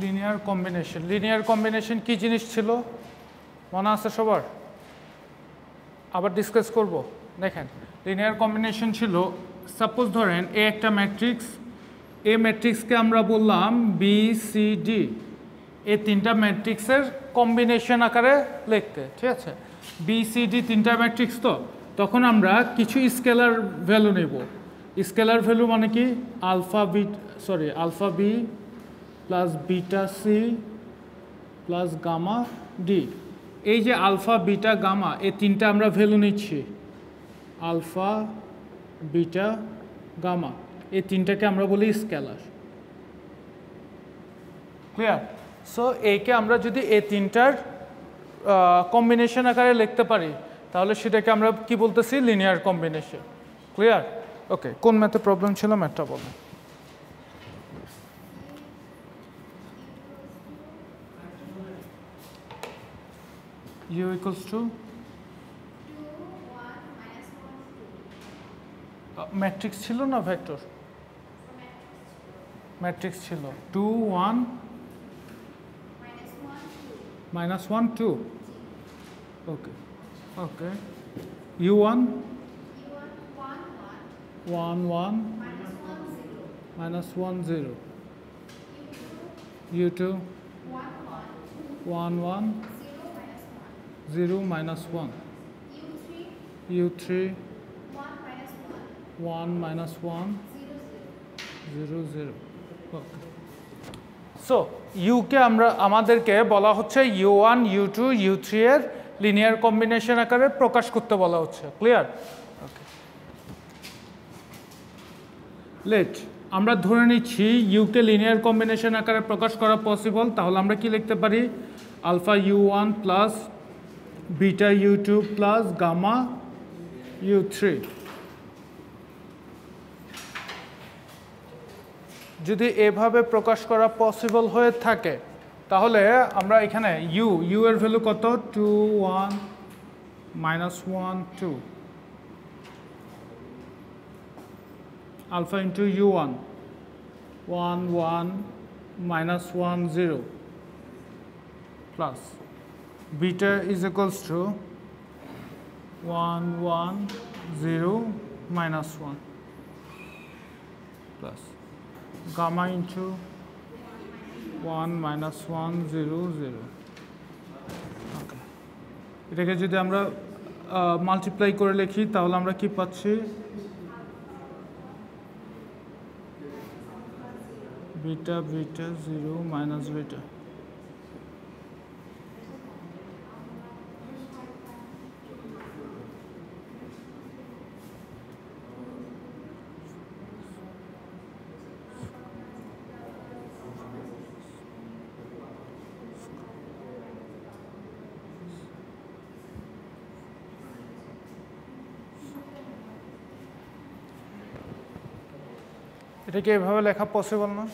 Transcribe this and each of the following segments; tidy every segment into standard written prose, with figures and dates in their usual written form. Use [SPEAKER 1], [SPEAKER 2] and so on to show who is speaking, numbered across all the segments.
[SPEAKER 1] Linear combination কি জিনিস ছিল মনে আছে সবার? আবার ডিসকাস করব। দেখেন লিনিয়ার কম্বিনেশন ছিল, সাপোজ ধরেন এ একটা ম্যাট্রিক্স, এ ম্যাট্রিক্সকে আমরা বললাম বি সি ডি, এই তিনটা ম্যাট্রিক্সের কম্বিনেশন আকারে লিখতে, ঠিক আছে? বি সি ডি তিনটা ম্যাট্রিক্স, তো তখন আমরা কিছু স্কেলার ভ্যালু নেব। স্কেলার ভ্যালু মানে কি? Alpha B plus beta C plus gamma D. এই যে আলফা বিটা গামা এই তিনটা আমরা ভ্যালু নিচ্ছি, আলফা বিটা গামা, এই তিনটাকে আমরা বলি স্কেলার। ক্লিয়ার? সো এইকে আমরা যদি এই তিনটার কম্বিনেশন আকারে লিখতে পারি তাহলে সেটাকে আমরা কি বলতেছি? Linear combination. ক্লিয়ার? ওকে, কোন ম্যাথে প্রবলেম ছিল ম্যাথটা বলুন। U equals to ম্যাট্রিক্স ছিল না ভেক্টর? ম্যাট্রিক্স ছিল 2 1 -1 2। ওকে ওকে, U1 1 1 -1 0, U2 1 1 0 -1, U3 1 -1 0 0। ওকে, সো ইউকে আমাদেরকে বলা হচ্ছে U1 U2 U3 এর লিনিয়ার কম্বিনেশন আকারে প্রকাশ করতে বলা হচ্ছে। ক্লিয়ার? ওকে, লেট আমরা ধরে নিচ্ছি ইউকে লিনিয়ার কম্বিনেশন আকারে প্রকাশ করা পসিবল, তাহলে আমরা কি লিখতে পারি? Alpha U1 plus beta U2 plus gamma U3। যদি এভাবে প্রকাশ করা পসিবল হয়ে থাকে তাহলে আমরা এখানে ইউ এর ভ্যালু কত? 2 1 -1 2, alpha into U1 1 1 -1 0 plus beta is equals to 1 1 0 -1 plus gamma into 1 -1 0 0। Okay, এটাকে যদি আমরা মাল্টিপ্লাই করে লিখি তাহলে আমরা কি পাচ্ছি? Beta beta 0 minus beta. এটা কি এভাবে লেখা পসিবল না?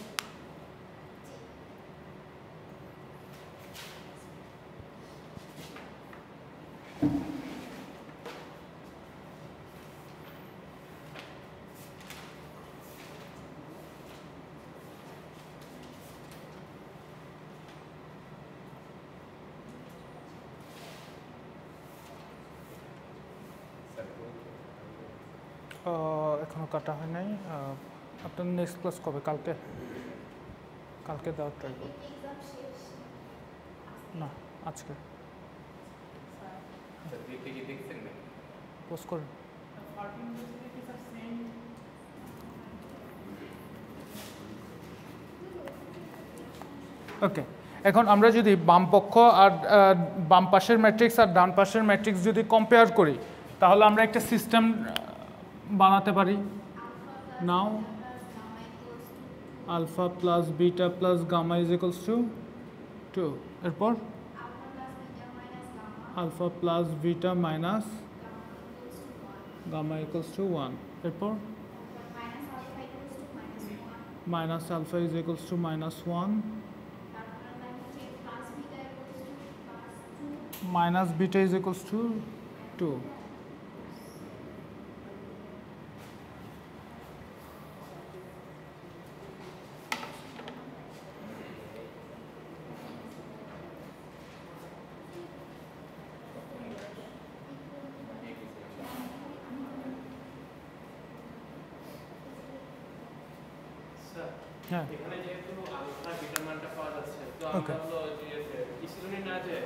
[SPEAKER 1] এখনো কাটা হয় নাই। আপনার নেক্সট ক্লাস কবে? কালকে? কালকে দেওয়ার ট্রাই করব। না, আজকে পোস্ট করুন। ওকে, এখন আমরা যদি বাম পক্ষ আর বাম পাশের ম্যাট্রিক্স আর ডান পাশের ম্যাট্রিক্স যদি কম্পেয়ার করি তাহলে আমরা একটা সিস্টেম বানাতে পারি। Now alpha plus beta plus gamma is equals to 2, এরপর alpha plus beta minus gamma equals to 1, এরপর minus alpha is equals to -1 minus beta is equals to 2. হ্যাঁ
[SPEAKER 2] এখানে যেহেতু আলফা বিটার মানটা পাওয়া যাচ্ছে তো আমরা হলো যে ইসিলনে না যে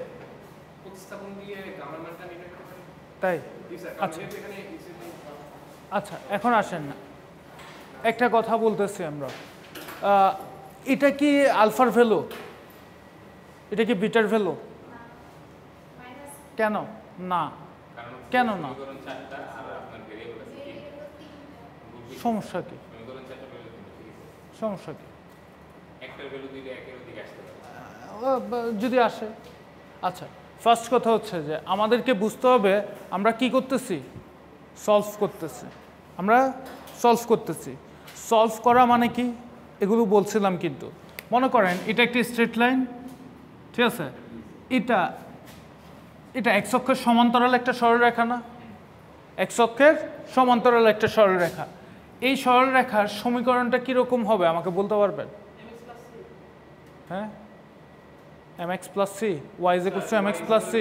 [SPEAKER 2] প্রতিস্থাপন দিয়ে গামার মানটা নির্ণয় করতে পারি
[SPEAKER 1] তাই
[SPEAKER 2] জি স্যার
[SPEAKER 1] আচ্ছা
[SPEAKER 2] যেহেতু এখানে ইসিলন
[SPEAKER 1] আচ্ছা এখন আসেন না একটা কথা বলতেছি আমরা এটা কি আলফার ভ্যালু এটা কি বিটার ভ্যালু কেন না কেন না সমস্যা কি সমস্যা কি যদি আসে আচ্ছা ফার্স্ট কথা হচ্ছে যে আমাদেরকে বুঝতে হবে আমরা কি করতেছি সলভ করতেছি আমরা সলভ করতেছি সলভ করা মানে কি এগুলো বলছিলাম কিন্তু মনে করেন এটা একটি স্ট্রেট লাইন ঠিক আছে এটা এটা এক্স অক্ষের সমান্তরাল একটা সরলরেখা না এক্স অক্ষের সমান্তরাল একটা সরলরেখা এই সরলরেখার সমীকরণটা কীরকম হবে আমাকে বলতে পারবেন হ্যাঁ mx plus c y is equal to mx plus c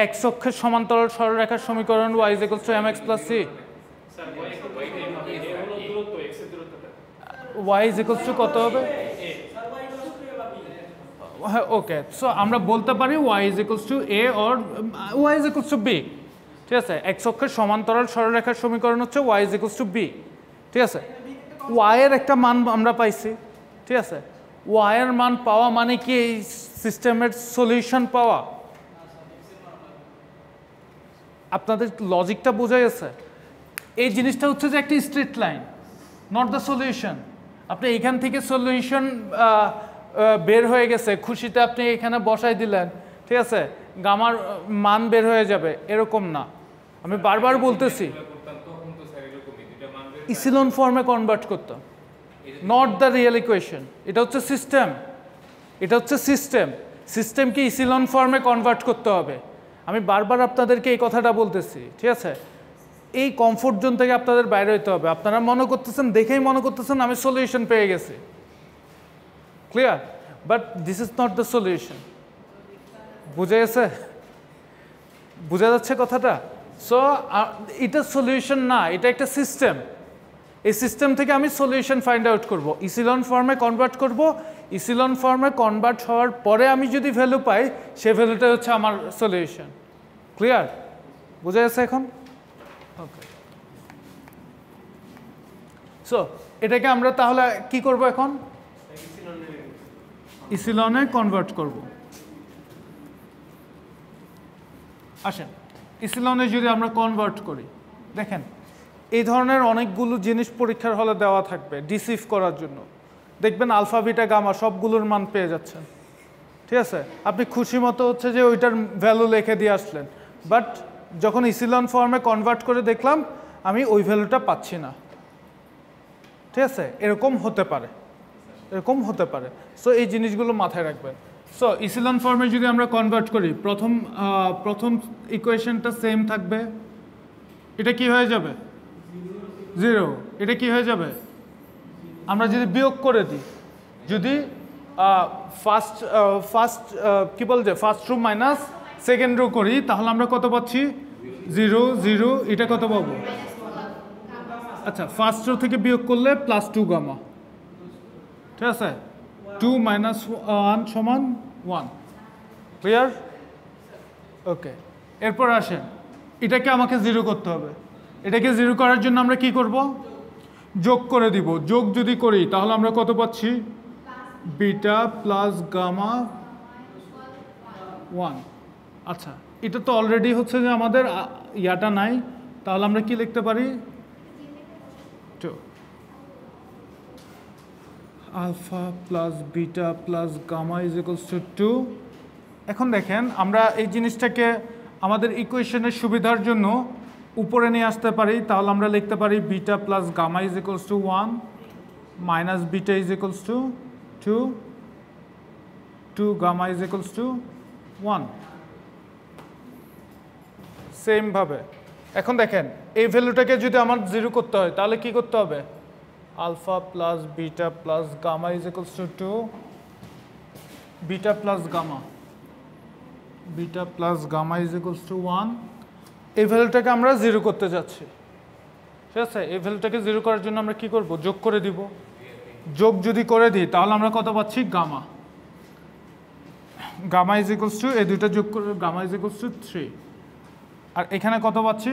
[SPEAKER 1] x অক্ষের সমান্তরাল সরলরেখার সমীকরণ y is equal to mx plus c y is equal to কত হবে হ্যাঁ ওকে সো আমরা বলতে পারি y is equal to a or y is equal to b ঠিক আছে এক্স অক্ষের সমান্তরাল সরলরেখার সমীকরণ হচ্ছে y is equal to b ঠিক আছে y এর একটা মান আমরা পাইছি ঠিক আছে y এর মান পাওয়া মানে কি এই সিস্টেমের সলিউশন পাওয়া আপনাদের লজিকটা বোঝা গেছে এই জিনিসটা হচ্ছে যে একটা straight line not the solution আপনি এখান থেকে সলিউশন বের হয়ে গেছে খুশিতে আপনি এখানে বসাই দিলেন ঠিক আছে গামার মান বের হয়ে যাবে এরকম না আমি বারবার বলতেছি ইসিলন ফর্মে কনভার্ট করতাম নট দ্য রিয়েল ইকুয়েশন এটা হচ্ছে সিস্টেম এটা হচ্ছে সিস্টেম সিস্টেমকে ইসিলন ফর্মে কনভার্ট করতে হবে আমি বারবার আপনাদেরকে এই কথাটা বলতেছি ঠিক আছে এই কমফোর্ট জোন থেকে আপনাদের বাইরে হইতে হবে আপনারা মনে করতেছেন দেখেই মনে করতেছেন আমি সলিউশন পেয়ে গেছি clear but this is not the solution বুঝে গেছে বোঝা যাচ্ছে কথাটা সো এটা সলিউশন না এটা একটা সিস্টেম এই সিস্টেম থেকে আমি সলিউশন ফাইন্ড আউট করব ইসিলন ফর্মে কনভার্ট করব ইসিলন ফর্মে কনভার্ট হওয়ার পরে আমি যদি ভ্যালু পাই সে ভ্যালুটা হচ্ছে আমার সলিউশন ক্লিয়ার বুঝা গেছে এখন ওকে সো এটাকে আমরা তাহলে কি করব এখন ইসিলনে কনভার্ট করব আসেন ইসিলনে যদি আমরা কনভার্ট করি দেখেন এই ধরনের অনেকগুলো জিনিস পরীক্ষার হলে দেওয়া থাকবে ডিসিভ করার জন্য দেখবেন আলফা বিটা গামা সবগুলোর মান পেয়ে যাচ্ছেন ঠিক আছে আপনি খুশি মতো হচ্ছে যে ওইটার ভ্যালু লিখে দিয়ে আসলেন বাট যখন ইসিলন ফর্মে কনভার্ট করে দেখলাম আমি ওই ভ্যালুটা পাচ্ছি না ঠিক আছে এরকম হতে পারে সো এই জিনিসগুলো মাথায় রাখবেন সো ইসিলন ফর্মে যদি আমরা কনভার্ট করি প্রথম ইকুয়েশনটা সেম থাকবে এটা কি হয়ে যাবে 0 এটা কি হয়ে যাবে আমরা যদি বিয়োগ করে দিই যদি কি বলছে first row minus second rho করি তাহলে আমরা কত পাচ্ছি 0 0 এটা কত পাবো আচ্ছা ফার্স্ট রো থেকে বিয়োগ করলে +2 গামা ঠিক আছে 2 - 1 সমান 1 ক্লিয়ার ওকে এরপর আসেন এটাকে আমাকে 0 করতে হবে এটাকে 0 করার জন্য আমরা কি করব যোগ করে দিব যোগ যদি করি তাহলে আমরা কত পাচ্ছি বিটা প্লাস গামা 1 আচ্ছা এটা তো অলরেডি হচ্ছে যে আমাদের ইয়াটা নাই তাহলে আমরা কি লিখতে পারি 2 alpha plus beta plus gamma is equals to 2 এখন দেখেন আমরা এই জিনিসটাকে আমাদের ইকুয়েশনের সুবিধার জন্য উপরে নিয়ে আসতে পারি তাহলে আমরা লিখতে পারি beta plus gamma is equals to 1 minus beta is equals to 2 gamma is equals to 1 same ভাবে এখন দেখেন এই ভ্যালুটাকে যদি আমার 0 করতে হয় তাহলে কি করতে হবে alpha plus beta plus gamma is equals to 2 beta plus gamma is equals to 1 এই ভ্যালুটাকে আমরা 0 করতে যাচ্ছি ঠিক আছে, এই ভ্যালুটাকে 0 করার জন্য আমরা কি করব, যোগ করে দিব। যোগ যদি করে দিই তাহলে আমরা কত পাচ্ছি, gamma. Gamma is equals to, এই দুইটা যোগ করে গামা ইজ ইকুয়ালস টু 3। আর এখানে কত পাচ্ছি,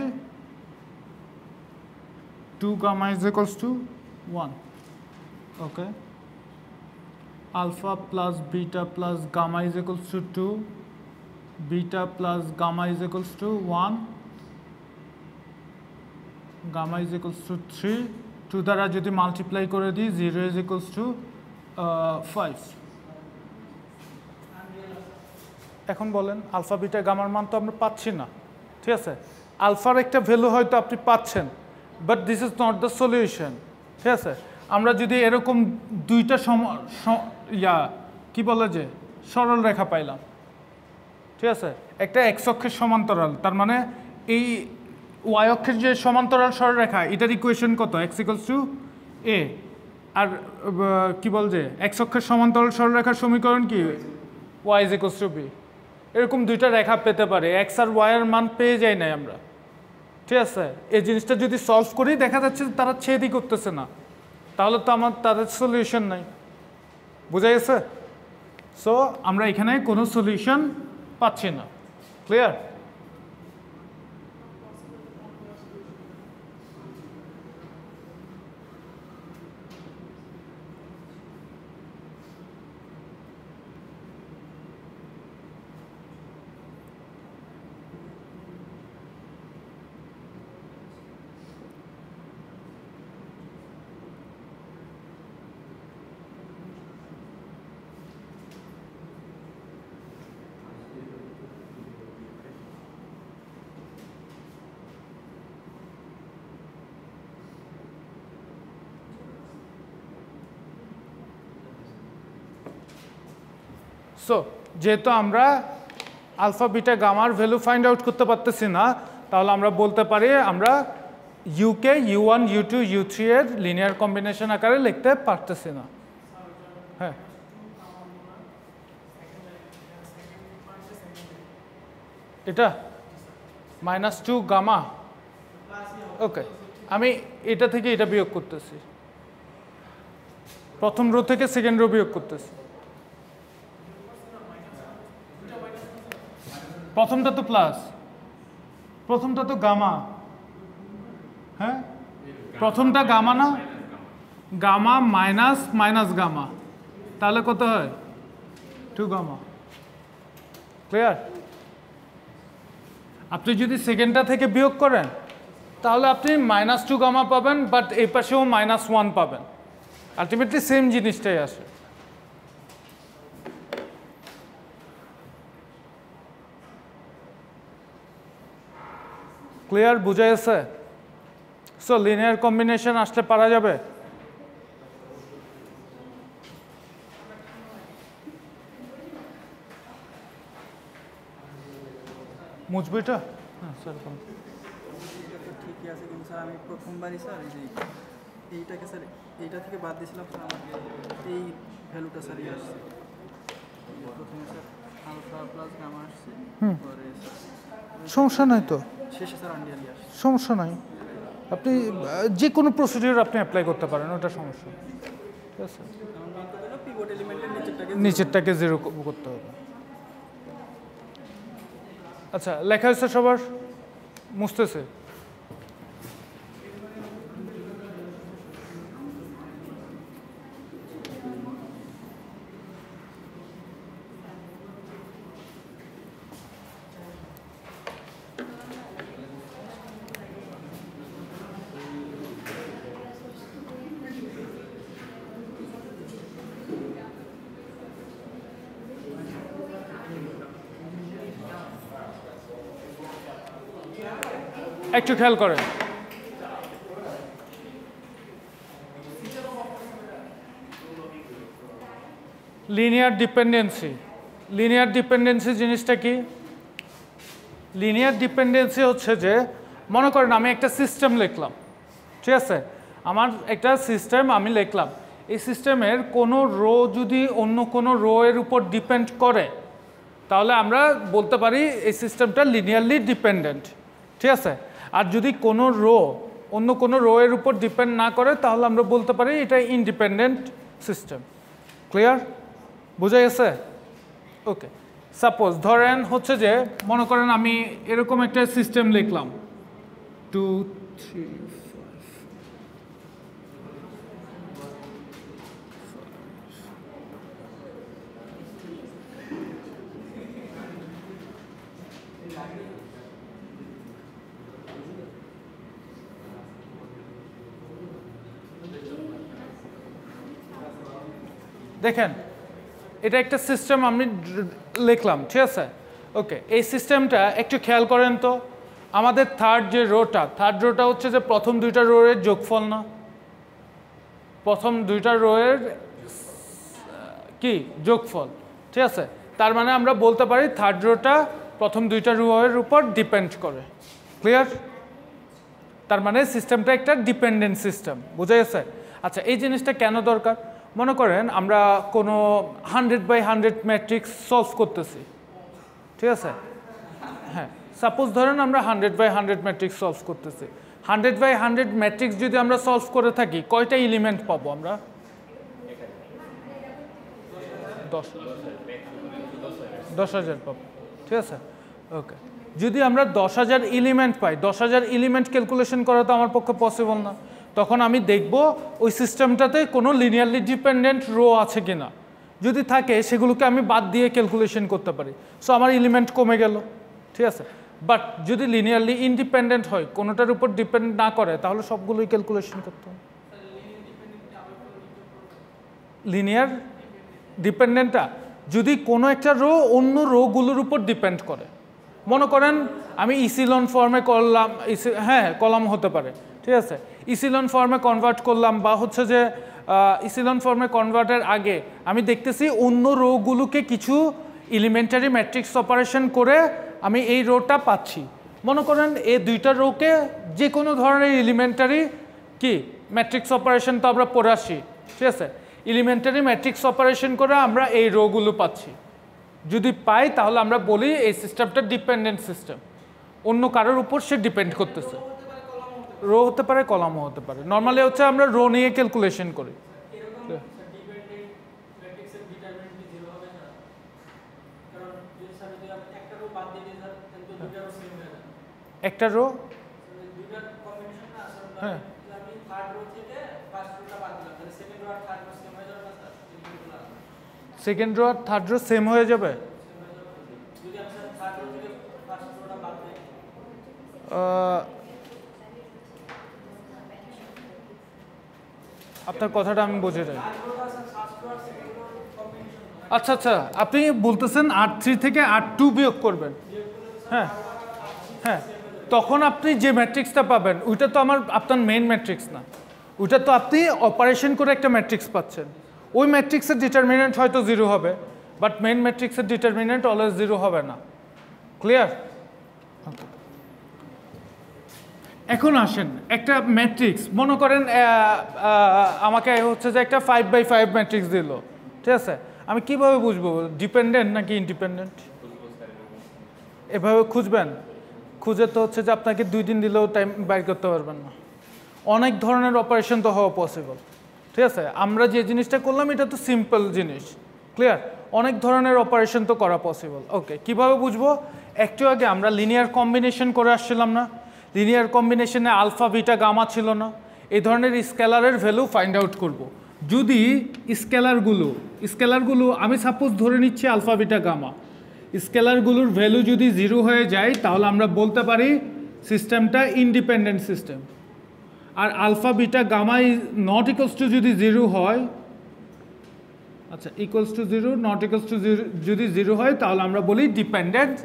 [SPEAKER 1] 2 gamma is equals to 1। Okay, alpha plus beta plus gamma is equals to 2, beta plus gamma is equals to 1, gamma is equals to 3। 2 দ্বারা যদি মাল্টিপ্লাই করে দিই 0 ইজ ইকুয়ালস টু 5। এখন বলেন আলফা বিটা গামার মান তো আমরা পাচ্ছি না, ঠিক আছে। আলফার একটা ভ্যালু হয়তো আপনি পাচ্ছেন, but this is not the solution, ঠিক আছে। আমরা যদি এরকম দুইটা কি বলে যে সরল রেখা পাইলাম, ঠিক আছে, একটা এক্স অক্ষের সমান্তরাল, তার মানে এই ওয়াই অক্ষের যে সমান্তরাল সরলরেখা, এটার ইকুয়েশন কত, এক্স ইকুয়ালস টু এ। আর কি বল যে এক্স অক্ষের সমান্তরাল সরলরেখার সমীকরণ কি, Y is equals to B. এরকম দুইটা রেখা পেতে পারে, এক্স আর ওয়াই এর মান পেয়ে যায় নাই আমরা, ঠিক আছে। এই জিনিসটা যদি সলভ করি দেখা যাচ্ছে তারা ছেদই করতেছে না, তাহলে তো তাদের সলিউশন নাই, বোঝা গেছে। সো আমরা এখানে কোনো সলিউশন পাচ্ছি না, ক্লিয়ার। সো যেহেতু আমরা আলফা বিটা গামার ভ্যালু ফাইন্ড আউট করতে পারতেছি না, তাহলে আমরা বলতে পারি আমরা ইউকে u1 u2 u3 এর লিনিয়ার কম্বিনেশন আকারে লিখতে পারতেছি না। হ্যাঁ, এটা -2 গামা। ওকে, আমি এটা থেকে এটা বিয়োগ করতেছি, প্রথম রো থেকে সেকেন্ড রো বিয়োগ করতেছি। প্রথমটা তো প্লাস, প্রথমটা তো গামা। হ্যাঁ, প্রথমটা গামা না, গামা মাইনাস মাইনাস গামা, তাহলে কত হয়, 2 গামা। ক্লিয়ার। আপনি যদি সেকেন্ডটা থেকে বিয়োগ করেন তাহলে আপনি -2 গামা পাবেন, বাট এই পাশেও -1 পাবেন, আলটিমেটলি সেম জিনিসটাই আসে। ক্লিয়ার, বুঝা গেছে। সো লিনিয়ার কম্বিনেশন আসলে পারা যাবে। মুছবো এটা, হ্যাঁ স্যার।
[SPEAKER 3] ঠিকই আছে, কিন্তু স্যার আমি প্রথমবারই স্যার এইটাকে স্যার এইটা থেকে বাদ দিয়েছিলাম, স্যার আমাকে এই ভ্যালুটা স্যারই আসছে। প্রথমে স্যার আলফা প্লাস গামা আসছে, পরে
[SPEAKER 1] সমস্যা নাই তো,
[SPEAKER 3] শেষে স্যার আন্ডিয়ালি আসছে।
[SPEAKER 1] সমস্যা নাই, আপনি যে কোনো প্রসিডিউর আপনি অ্যাপ্লাই করতে পারেন, ওটা সমস্যা, ঠিক আছে।
[SPEAKER 3] পিভট এলিমেন্টের
[SPEAKER 1] নিচেরটাকে 0 করতে হবে। আচ্ছা, লেখা হয়েছে সবার, মুছতেছে। একটু খেয়াল করেন, লিনিয়ার ডিপেন্ডেন্সি। লিনিয়ার ডিপেন্ডেন্সি জিনিসটা কি? লিনিয়ার ডিপেন্ডেন্সি হচ্ছে যে, মনে করেন আমি একটা সিস্টেম লিখলাম, ঠিক আছে, আমার একটা সিস্টেম আমি লিখলাম, এই সিস্টেমের কোনো রো যদি অন্য কোনো রো এর উপর ডিপেন্ড করে তাহলে আমরা বলতে পারি এই সিস্টেমটা লিনিয়ারলি ডিপেন্ডেন্ট, ঠিক আছে। আর যদি কোনো রো অন্য কোনো রো এর উপর ডিপেন্ড না করে তাহলে আমরা বলতে পারি এটা ইন্ডিপেন্ডেন্ট সিস্টেম। ক্লিয়ার? বোঝা গেছে? ওকে, সাপোজ ধরেন হচ্ছে যে মনে করেন আমি এরকম একটা সিস্টেম লিখলাম 2 3 5 দেখেন এটা একটা সিস্টেম আমি লিখলাম, ঠিক আছে? ওকে, এই সিস্টেমটা একটু খেয়াল করেন তো, আমাদের থার্ড রোটা হচ্ছে যে প্রথম দুইটা রো এর যোগফল না, প্রথম দুইটা রো এর কি যোগফল, ঠিক আছে? তার মানে আমরা বলতে পারি থার্ড রোটা প্রথম দুইটা রো এর উপর ডিপেন্ড করে। ক্লিয়ার? তার মানে সিস্টেমটা একটা ডিপেন্ডেন্ট সিস্টেম। বুঝা গেছে? আচ্ছা, এই জিনিসটা কেন দরকার? মনে করেন আমরা কোনো 100/100 ম্যাট্রিক্স সলভ করতেছি, ঠিক আছে? হ্যাঁ, সাপোজ ধরেন আমরা 100/100 ম্যাট্রিক্স সলভ করতেছি। 100/100 ম্যাট্রিক্স যদি আমরা সলভ করে থাকি কয়টা এলিমেন্ট পাবো আমরা? 10,000 পাবো, ঠিক আছে? ওকে, যদি আমরা 10,000 এলিমেন্ট পাই, 10,000 এলিমেন্ট ক্যালকুলেশন করা তো আমার পক্ষে পসিবল না। তখন আমি দেখব ওই সিস্টেমটাতে কোনো লিনিয়ারলি ডিপেন্ডেন্ট রো আছে কিনা। যদি থাকে সেগুলোকে আমি বাদ দিয়ে ক্যালকুলেশন করতে পারি, সো আমার এলিমেন্ট কমে গেল, ঠিক আছে? বাট যদি লিনিয়ারলি ইন্ডিপেন্ডেন্ট হয়, কোনোটার উপর ডিপেন্ড না করে, তাহলে সবগুলোই ক্যালকুলেশন করতে হবে। লিনিয়ার ডিপেন্ডেন্টটা যদি কোনো একটা রো অন্য রোগুলোর উপর ডিপেন্ড করে, মনে করেন আমি ইসিলন ফর্মে করলাম, হ্যাঁ কলাম হতে পারে, ঠিক আছে? ইসিলন ফর্মে কনভার্ট করলাম, বা হচ্ছে যে ইসিলন ফর্মে কনভার্টের আগে আমি দেখতেছি অন্য রোগুলোকে কিছু এলিমেন্টারি ম্যাট্রিক্স অপারেশন করে আমি এই রোটা পাচ্ছি। মনে করেন এই দুইটা রোকে যে কোনো ধরনের এলিমেন্টারি কি ম্যাট্রিক্স অপারেশন তো আমরা পড়ে আসি, ঠিক আছে? এলিমেন্টারি ম্যাট্রিক্স অপারেশন করে আমরা এই রোগুলো পাচ্ছি। যদি পাই তাহলে আমরা বলি এই সিস্টেমটা ডিপেন্ডেন্ট সিস্টেম, অন্য কারোর উপর সে ডিপেন্ড করতেছে। রো হতে পারে, কলামও হতে পারে। নর্মালি হচ্ছে আমরা রো নিয়ে ক্যালকুলেশন করি। একটা রো, হ্যাঁ, সেকেন্ড রো আর থার্ড রো সেম হয়ে যাবে। আপনার কথাটা আমি বুঝে যাই। আচ্ছা আচ্ছা, আপনি বলতেছেন R3 থেকে R2 বিয়োগ করবেন, হ্যাঁ হ্যাঁ, তখন আপনি যে ম্যাট্রিক্সটা পাবেন ওইটা তো আপনার মেইন ম্যাট্রিক্স না, ওইটা তো আপনি অপারেশন করে একটা ম্যাট্রিক্স পাচ্ছেন। ওই ম্যাট্রিক্সের ডিটারমিনেন্ট হয়তো 0 হবে, বাট মেইন ম্যাট্রিক্সের ডিটারমিনেন্ট অলওয়েজ 0 হবে না। ক্লিয়ার? এখন আসেন একটা ম্যাট্রিক্স, মনে করেন আমাকে হচ্ছে যে একটা 5/5 ম্যাট্রিক্স দিল, ঠিক আছে? আমি কিভাবে বুঝবো ডিপেন্ডেন্ট নাকি ইন্ডিপেন্ডেন্ট? এভাবে খুঁজবেন, খুঁজে তো হচ্ছে যে আপনাকে 2 দিন দিলেও টাইম বাইর করতে পারবেন না। অনেক ধরনের অপারেশন তো হওয়া পসিবল, ঠিক আছে? আমরা যে জিনিসটা করলাম এটা তো সিম্পল জিনিস। ক্লিয়ার? অনেক ধরনের অপারেশন তো করা পসিবল। ওকে, কিভাবে বুঝবো? একটু আগে আমরা লিনিয়ার কম্বিনেশন করে আসছিলাম না? লিনিয়ার কম্বিনেশনে আলফা বিটা গামা ছিল না? এই ধরনের স্কেলারের ভ্যালু ফাইন্ড আউট করব। যদি স্কেলারগুলো আমি সাপোজ ধরে নিচ্ছি আলফা বিটা গামা, স্কেলারগুলোর ভ্যালু যদি 0 হয়ে যায় তাহলে আমরা বলতে পারি সিস্টেমটা ইন্ডিপেন্ডেন্ট সিস্টেম। আর alpha beta gamma not equals to যদি 0 হয়, আচ্ছা equals to 0 not equals to 0 যদি 0 হয় তাহলে আমরা বলি dependent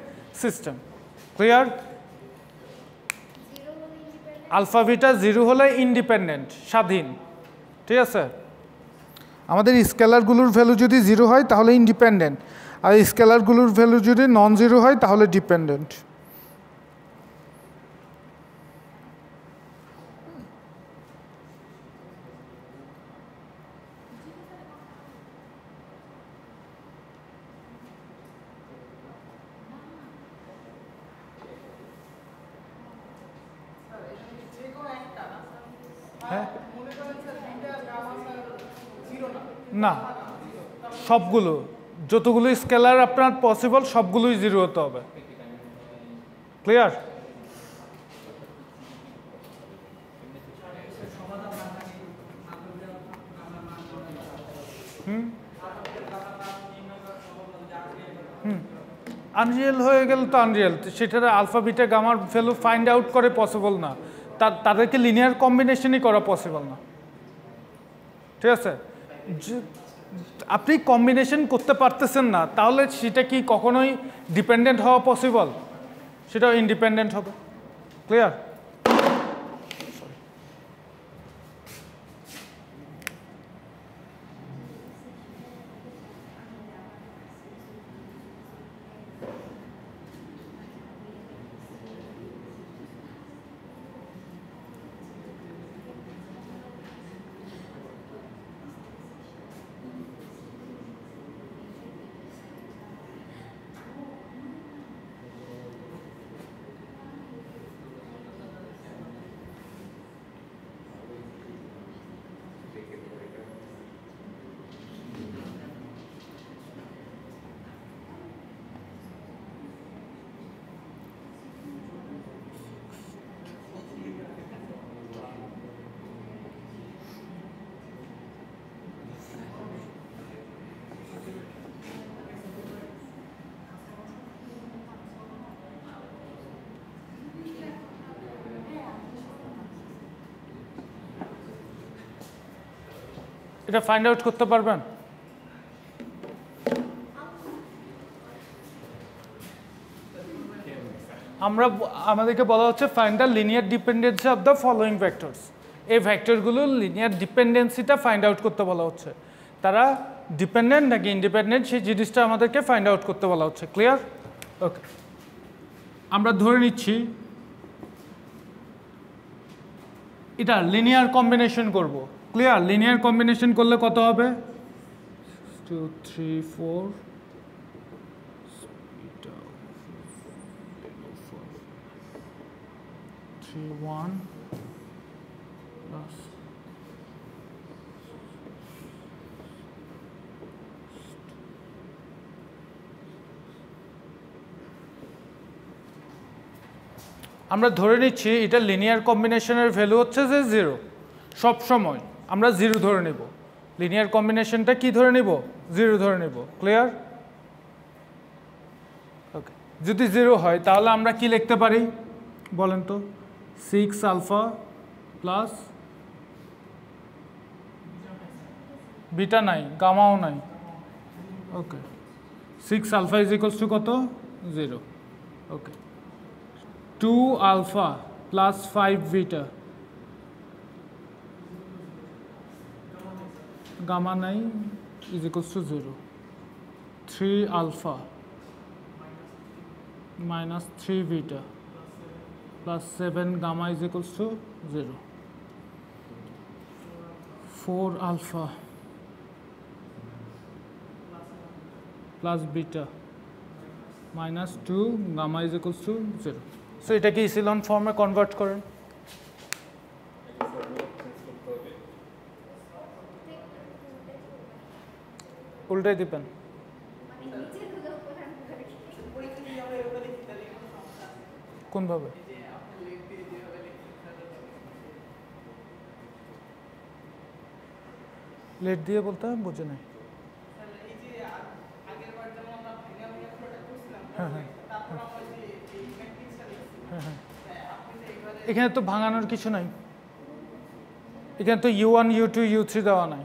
[SPEAKER 1] system. Clear? Alpha beta 0 হলে ইন্ডিপেন্ডেন্ট, স্বাধীন, ঠিক আছে? আমাদের স্কেলারগুলোর ভ্যালু যদি 0 হয় তাহলে ইন্ডিপেন্ডেন্ট, আর স্কেলারগুলোর ভ্যালু যদি নন 0 হয় তাহলে ডিপেন্ডেন্ট। হ্যাঁ না, সবগুলো যতগুলো স্কেলার আপনার পসিবল সবগুলোই 0 হতে হবে। ক্লিয়ার? আনরিয়েল হয়ে গেলে তো আনরিয়েল, সেটার আলফা বিটা গামার ভ্যালু ফাইন্ড আউট করে পসিবল না, তাদেরকে লিনিয়ার কম্বিনেশনই করা পসিবল না। ঠিক আছে, আপনি কম্বিনেশন করতে পারতেছেন না, তাহলে সেটা কি কখনোই ডিপেন্ডেন্ট হওয়া পসিবল? সেটাও ইন্ডিপেন্ডেন্ট হবে। ক্লিয়ার? এটা ফাইন্ড আউট করতে পারবেন? আমাদেরকে বলা হচ্ছে find the linear dependency of the following vectors. এই ভেক্টরগুলোর লিনিয়ার ডিপেন্ডেন্সিটা ফাইন্ড আউট করতে বলা হচ্ছে। তারা ডিপেন্ডেন্ট নাকি ইন্ডিপেন্ডেন্ট সেই জিনিসটা আমাদেরকে ফাইন্ড আউট করতে বলা হচ্ছে। ক্লিয়ার? ওকে, আমরা ধরে নিচ্ছি এটা লিনিয়ার কম্বিনেশন করব। ক্লিয়ার? লিনিয়ার কম্বিনেশন করলে কত হবে? 2 3 4 3 1 plus আমরা ধরে নিচ্ছি এটা লিনিয়ার কম্বিনেশনের ভ্যালু হচ্ছে যে 0। সব সময় আমরা 0 ধরে নেব। লিনিয়ার কম্বিনেশনটা কি ধরে নেব? 0 ধরে নেব। ক্লিয়ার? ওকে, যদি 0 হয় তাহলে আমরা কি লিখতে পারি বলেন তো? 6 আলফা প্লাস বিটা নাই, গামাও নাই। ওকে, 6 আলফা ইজ ইকুয়ালস টু কত? 0। ওকে, 2 alpha plus 5 beta, gamma 9 is equals to 0. 3 alpha minus 3 beta plus 7 gamma is equals to 0. 4 alpha plus beta minus 2 gamma is equals to 0. So এটাকে ইসিলন ফর্মে convert করেন। উল্টাই দিবেন। কোনভাবে? Late দিয়ে বলতে বুঝে নাই। হ্যাঁ হ্যাঁ হ্যাঁ, এখানে তো ভাঙানোর কিছু নাই। এখানে তো U1 U2 U3 দেওয়া নাই।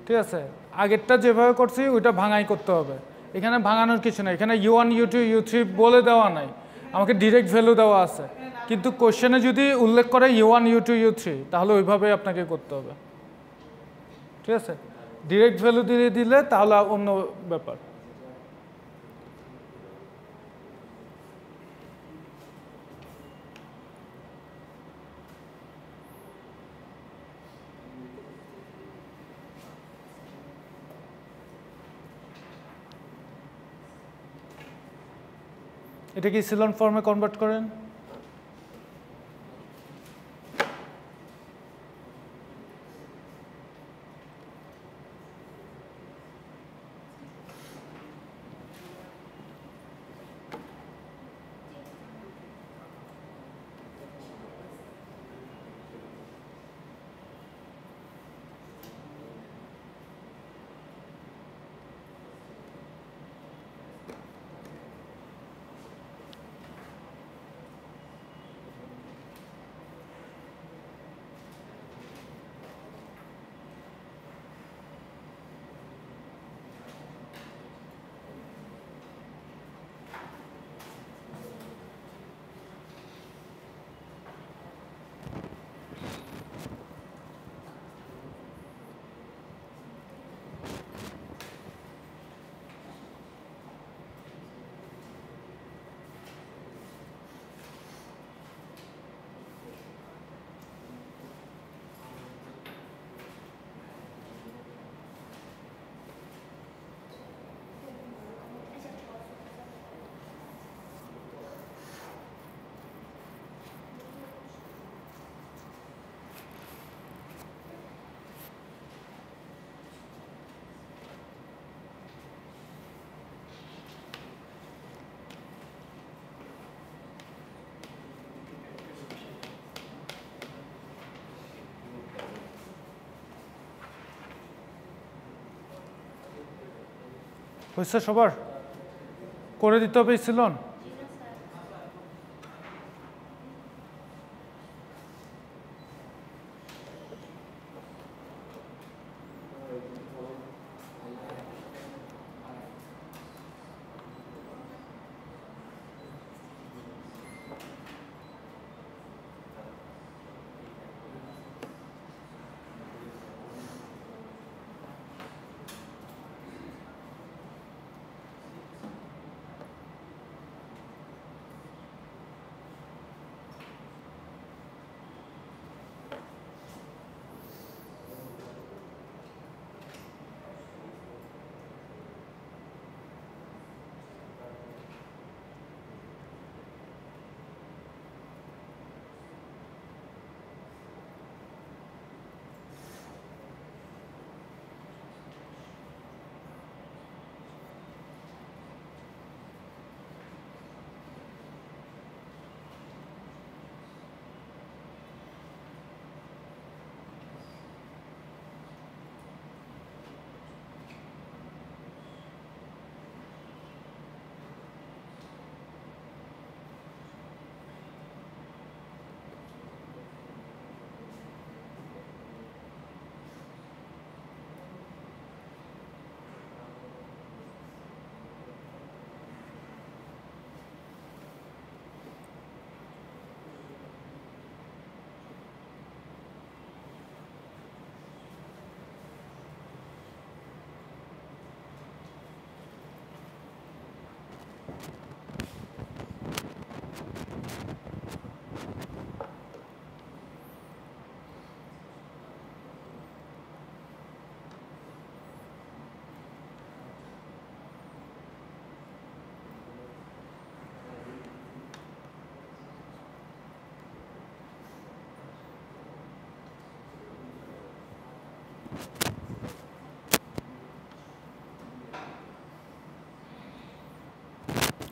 [SPEAKER 1] ঠিক আছে, আগেরটা যেভাবে করছি ওইটা ভাঙাই করতে হবে। এখানে ভাঙানোর কিছু নাই। এখানে U1 U2 U3 বলে দেওয়া নাই, আমাকে ডিরেক্ট ভ্যালু দেওয়া আছে। কিন্তু কোশ্চেনে যদি উল্লেখ করে U1 U2 U3 তাহলে ওইভাবে আপনাকে করতে হবে। ঠিক আছে, ডিরেক্ট ভ্যালু দিয়ে দিলে তাহলে অন্য ব্যাপার। এটা কি ইসিলন ফর্মে কনভার্ট করেন। হয়েছে সবার? করে দিতে হবে ইপসিলন।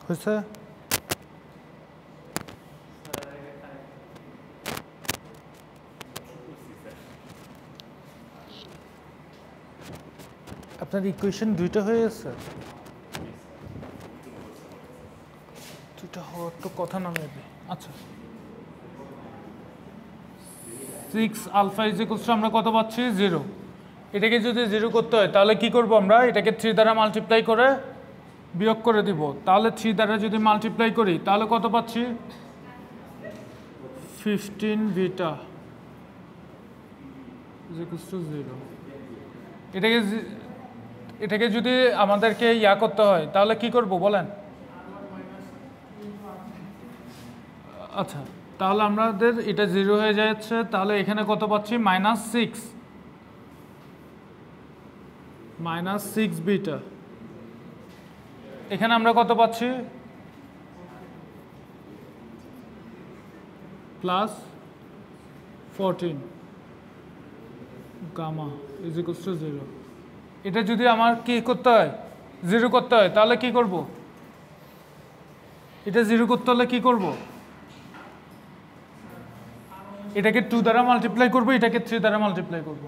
[SPEAKER 1] হয়েছে? আপনার ইকুয়েশন দুইটা হয়ে গেছে? দুইটা হওয়ার তো কথা না মেবি। আচ্ছা, 6 আলফা ইজ ইকুয়ালস টু আমরা কত পাচ্ছি? 0। এটাকে যদি 0 করতে হয় তাহলে কি করব আমরা? এটাকে 3 দ্বারা মাল্টিপ্লাই করে বিয়োগ করে দিব। তাহলে 3 দ্বারা যদি মাল্টিপ্লাই করি তাহলে কত পাচ্ছি? 15 বিটা ইজ ইকুয়ালস টু 0। এটাকে যদি আমাদেরকে ইয়া করতে হয় তাহলে কি করব বলেন? আচ্ছা, তাহলে আমাদের এটা 0 হয়ে যাচ্ছে। তাহলে এখানে কত পাচ্ছি? -6 বিটা। এখানে আমরা কত পাচ্ছি? +14 গামা ইজ ইকুয়ালস টু 0। এটা যদি আমার কি করতে হয়? 0 করতে হয় তাহলে কি করব? এটা 0 করতে হলে কি করব? এটাকে 2 দ্বারা মাল্টিপ্লাই করব, এটাকে 3 দ্বারা মাল্টিপ্লাই করব।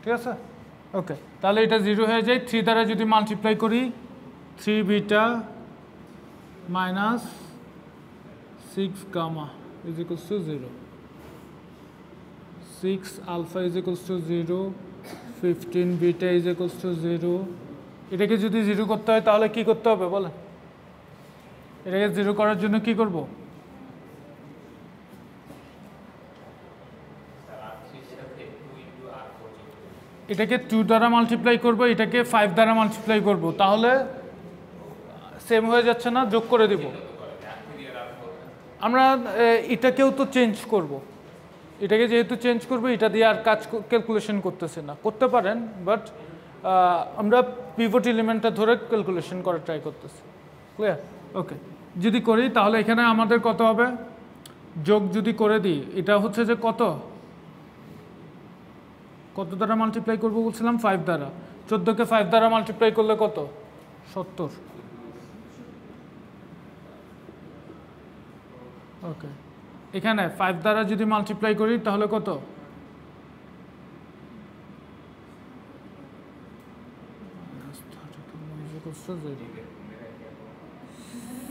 [SPEAKER 1] ঠিক আছে? ওকে, তাহলে এটা 0 হয়ে যায়। 3 দ্বারা যদি মাল্টিপ্লাই করি 3 beta -6 gamma is equals to 0। 6 alpha is equals to 0, 15 beta is equals to 0। এটাকে যদি 0 করতে হয় তাহলে কি করতে হবে বলেন? এটাকে 0 করার জন্য কি করব? এটাকে 2 দ্বারা মাল্টিপ্লাই করব, এটাকে 5 দ্বারা মাল্টিপ্লাই করব। তাহলে সেম হয়ে যাচ্ছে না? যোগ করে দিব। আমরা এটাকেও তো চেঞ্জ করব। এটাকে যেহেতু চেঞ্জ করব, এটা দিয়ে আর কাজ ক্যালকুলেশন করতেছে না। করতে পারেন, বাট আমরা পিভট এলিমেন্টটা ধরে ক্যালকুলেশন করার ট্রাই করতেছি। ক্লিয়ার? ওকে, যদি করি তাহলে এখানে আমাদের কত হবে? যোগ যদি করে দিই, এটা হচ্ছে যে কত দ্বারা মাল্টিপ্লাই করবো বলছিলাম? 5 দ্বারা। 14কে 5 দ্বারা মাল্টিপ্লাই করলে কত? 70। ওকে, এখানে 5 দ্বারা যদি মাল্টিপ্লাই করি তাহলে কত? to 0,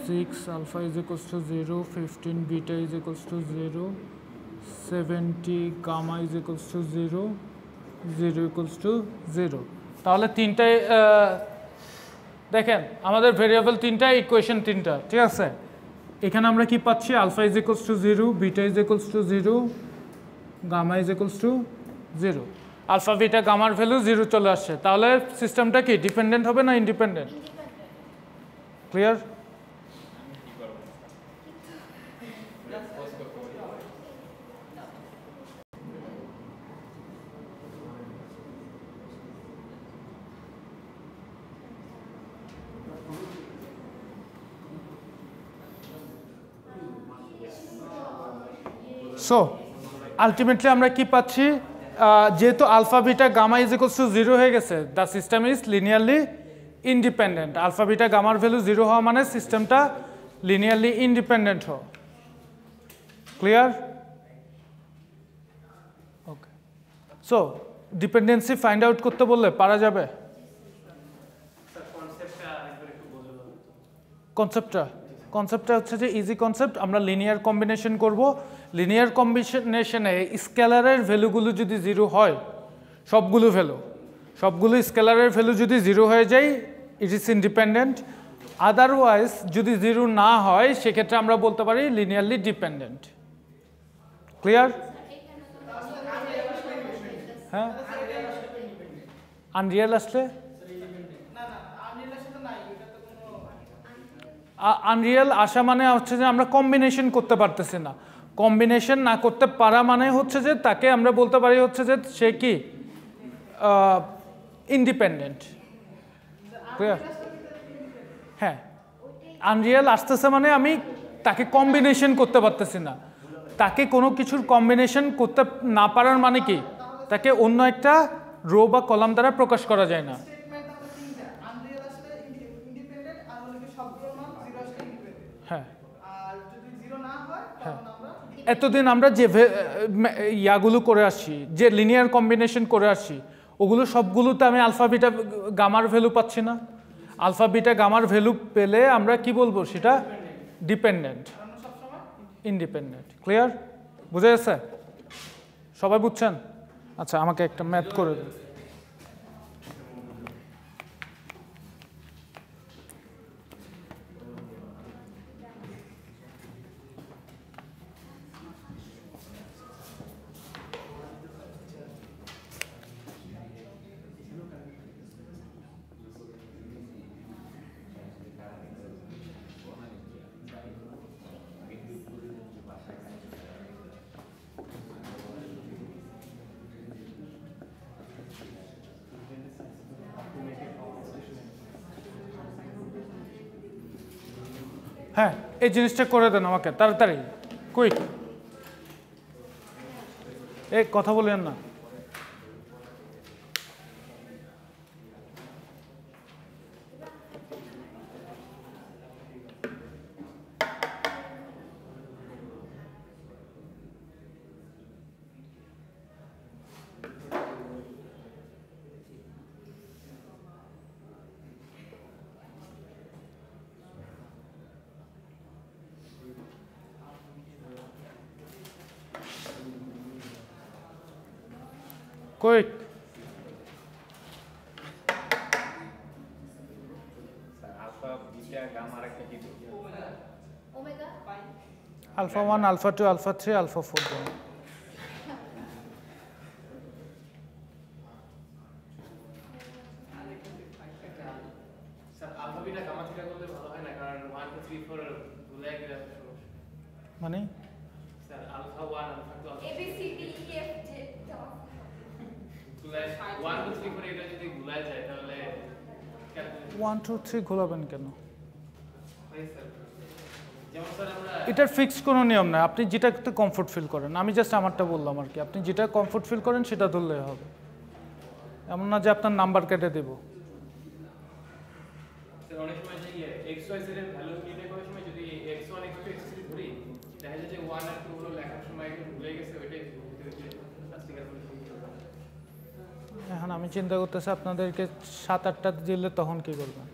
[SPEAKER 1] 6 alpha is equals to 0, 15 beta is equals to 0, 70 gamma is equals to 0, 0 equals to 0. তাহলে তিনটাই দেখেন আমাদের ভেরিয়েবল তিনটা, ইকুয়েশন তিনটা, ঠিক আছে। এখানে আমরা কি পাচ্ছি? Alpha is equals to 0, beta is equals to 0, gamma is equals to 0। Alpha beta গামার ভ্যালু 0 চলে আসছে। তাহলে সিস্টেমটা কি ডিপেন্ডেন্ট হবে না ইন্ডিপেন্ডেন্ট? ক্লিয়ার? সো আলটিমেটলি আমরা কি পাচ্ছি? যেহেতু alpha beta gamma is equals to 0 হয়ে গেছে, the system is linearly independent. Alpha beta গামার ভ্যালু 0 হওয়া মানে সিস্টেমটা লিনিয়ারলি ইন্ডিপেন্ডেন্ট হওয়া। Clear? Okay. So dependency find out করতে বললে পারা যাবে? কনসেপ্টটা হচ্ছে যে ইজি কনসেপ্ট। আমরা লিনিয়ার কম্বিনেশন করব। লিনিয়ার কম্বিনেশনে স্কেলারের ভ্যালুগুলো যদি 0 হয়, সবগুলো স্কেলারের ভ্যালু যদি 0 হয়ে যায়, ইট ইজ ইন্ডিপেন্ডেন্ট। আদারওয়াইজ যদি 0 না হয়, সেক্ষেত্রে আমরা বলতে পারি লিনিয়ারলি ডিপেন্ডেন্ট। ক্লিয়ার? হ্যাঁ, আনরিয়াল আসলে আনরিয়াল আসা মানে হচ্ছে যে আমরা কম্বিনেশন করতে পারতেছি না। কম্বিনেশন না করতে পারা মানে হচ্ছে যে তাকে আমরা বলতে পারি হচ্ছে যে সে কি ইন্ডিপেন্ডেন্ট। ক্লিয়ার? হ্যাঁ, আনরিয়াল আসতেছে মানে আমি তাকে কম্বিনেশন করতে পারতেছি না। তাকে কোনো কিছুর কম্বিনেশন করতে না পারার মানে কি? তাকে অন্য একটা রো বা কলাম দ্বারা প্রকাশ করা যায় না। হ্যাঁ, এতদিন আমরা যে ইয়াগুলো করে আসছি, যে লিনিয়ার কম্বিনেশন করে আসছি, ওগুলো সবগুলোতে আমি আলফা বিটা গামার ভ্যালু পাচ্ছি না। আলফা বিটা গামার ভ্যালু পেলে আমরা কি বলবো? সেটা ডিপেন্ডেন্ট, ইন্ডিপেন্ডেন্ট। ক্লিয়ার? বুঝে গেছে? সবাই বুঝছেন? আচ্ছা, আমাকে একটা ম্যাথ করে দিন। হ্যাঁ, এই জিনিসটা করে দেন আমাকে তাড়াতাড়ি, কুইক। এই কথা বলেন না। Quick. Alpha 1, alpha 2, alpha 3, alpha 4. মানে
[SPEAKER 2] sir alpha 1 alpha 2 alpha
[SPEAKER 4] A B C D E F G
[SPEAKER 2] 1 2 3 করে এটা যদি গুলায় যায় তাহলে
[SPEAKER 1] 1 2 3 ঘোরাবেন কেন?
[SPEAKER 2] যেমন স্যার আমরা
[SPEAKER 1] এটার ফিক্সড কোনো নিয়ম নাই, আপনি যেটাতে কমফোর্ট ফিল করেন। আমি জাস্ট আমারটা বললাম আর কি, আপনি যেটা কমফোর্ট ফিল করেন সেটা ধরলেই হবে। এমন না যে আপনার নাম্বার কেটে দেব।
[SPEAKER 2] স্যার অনেক সময় যে x y z এর ভ্যালু নির্ণয় করার সময় যদি x1 x2 x3 ধরি, দেখা যায় যে 1 আর 2 হলো লেখার সময় একটু ভুলে গেছে, ওইটাই
[SPEAKER 1] এখন আমি চিন্তা করতেছি আপনাদেরকে 7-8টা দিলে তখন কি করবেন?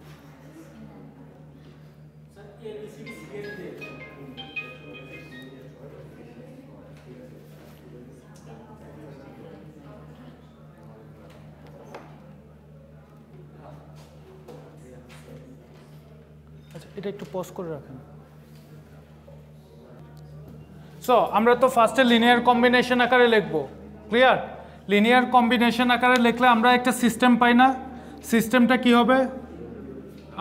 [SPEAKER 1] আচ্ছা এটা একটু পজ করে রাখেন। সো আমরা তো ফার্স্টে লিনিয়ার কম্বিনেশন আকারে লিখব, ক্লিয়ার? লিনিয়ার কম্বিনেশন আকারে লিখলে আমরা একটা সিস্টেম পাই না? সিস্টেমটা কি হবে?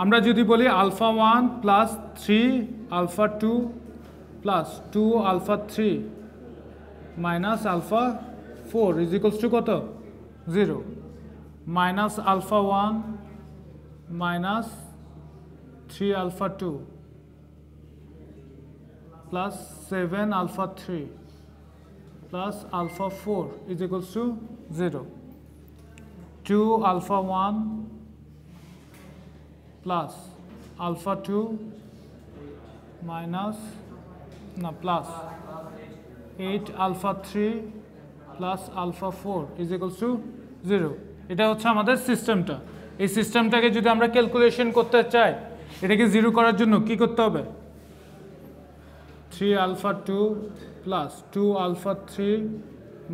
[SPEAKER 1] আমরা যদি বলি alpha 1 plus 3 alpha 2 plus 2 alpha 3 minus alpha 4 is equals to কত? 0 minus alpha 1 minus 3 alpha 2 plus 7 alpha 3 plus alpha 4 is equals to 0. 2 alpha 1 plus alpha 2 minus plus 8 alpha 3 plus alpha 4 is equals to 0. এটা হচ্ছে আমাদের সিস্টেমটা। এই সিস্টেমটাকে যদি আমরা calculation করতে চাই, এটাকে 0 করার জন্য কি করতে হবে? 3 alpha 2 plus 2 alpha 3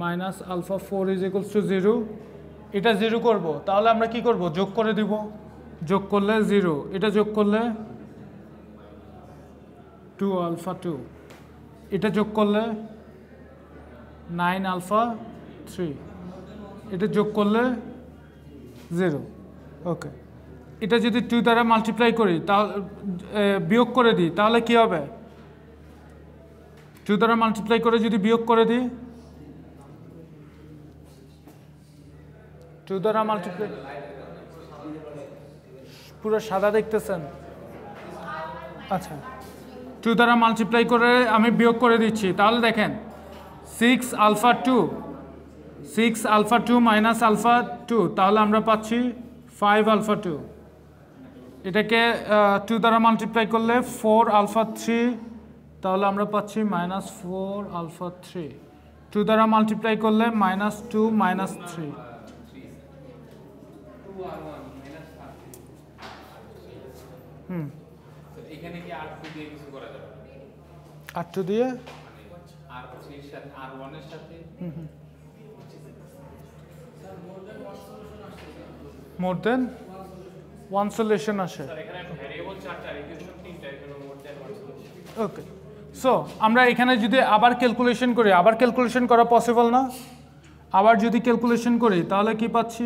[SPEAKER 1] minus alpha 4 is equals to 0. এটা 0 করব, তাহলে আমরা কি করব? যোগ করে দিব। যোগ করলে 0, এটা যোগ করলে 2 alpha 2, এটা যোগ করলে 9 alpha 3, এটা যোগ করলে 0। ওকে, এটা যদি 2 দ্বারা মাল্টিপ্লাই করি, তাহলে বিয়োগ করে দিই, তাহলে কি হবে? 2 দ্বারা মাল্টিপ্লাই করে যদি বিয়োগ করে দিই, 2 দ্বারা মাল্টিপ্লাই, পুরো সাদা দেখতেছেন? আচ্ছা, 2 দ্বারা মাল্টিপ্লাই করে আমি বিয়োগ করে দিচ্ছি, তাহলে দেখেন 6 আলফা 2 6 আলফা 2 মাইনাস আলফা 2, তাহলে আমরা পাচ্ছি 5 আলফা 2। এটাকে 2 দ্বারা মাল্টিপ্লাই করলে 4 আলফা 3, তাহলে আমরা পাচ্ছি মাইনাস 4 আলফা 3। 2 দ্বারা মাল্টিপ্লাই করলে মাইনাস 2 মাইনাস 3।
[SPEAKER 2] এখানে কি R2 দিয়ে কিছু করা যাবে?
[SPEAKER 1] R2 দিয়ে
[SPEAKER 2] R3 এর সাথে R1 এর সাথে
[SPEAKER 1] মোর দেন ওয়ান সলিউশন আসে।
[SPEAKER 2] স্যার এখানে ভেরিয়েবল চারটা, ইকুয়েশন তিনটা, এখানে মোর দেন ওয়ান সলিউশন।
[SPEAKER 1] ওকে, সো আমরা এখানে যদি আবার ক্যালকুলেশন করি, আবার ক্যালকুলেশন করা পসিবল না? আবার যদি ক্যালকুলেশন করি তাহলে কি পাচ্ছি?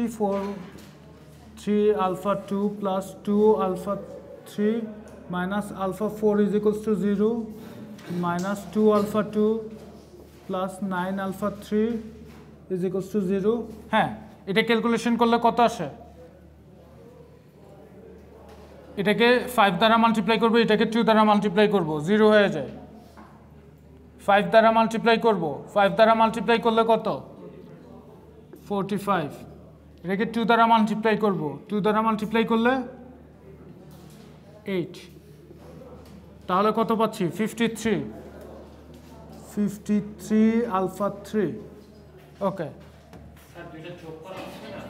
[SPEAKER 1] 3 alpha 2 plus 2 alpha 3 minus alpha 4 is equals to 0 minus 2 alpha 2 plus 9 alpha 3 is equals to 0। হ্যাঁ, এটা ক্যালকুলেশন করলে কত আসে? এটাকে 5 দ্বারা মাল্টিপ্লাই করবো, এটাকে 2 দ্বারা মাল্টিপ্লাই করবো, 0 হয়ে যায়। 5 দ্বারা মাল্টিপ্লাই করব, 5 দ্বারা মাল্টিপ্লাই করলে কত? 45। এটাকে 2 দ্বারা মাল্টিপ্লাই করব, 2 দ্বারা মাল্টিপ্লাই করলে 8, তাহলে কত পাচ্ছি? 53 আলফা 3। ওকে,
[SPEAKER 2] স্যার দুইটা যোগ করা হচ্ছে না?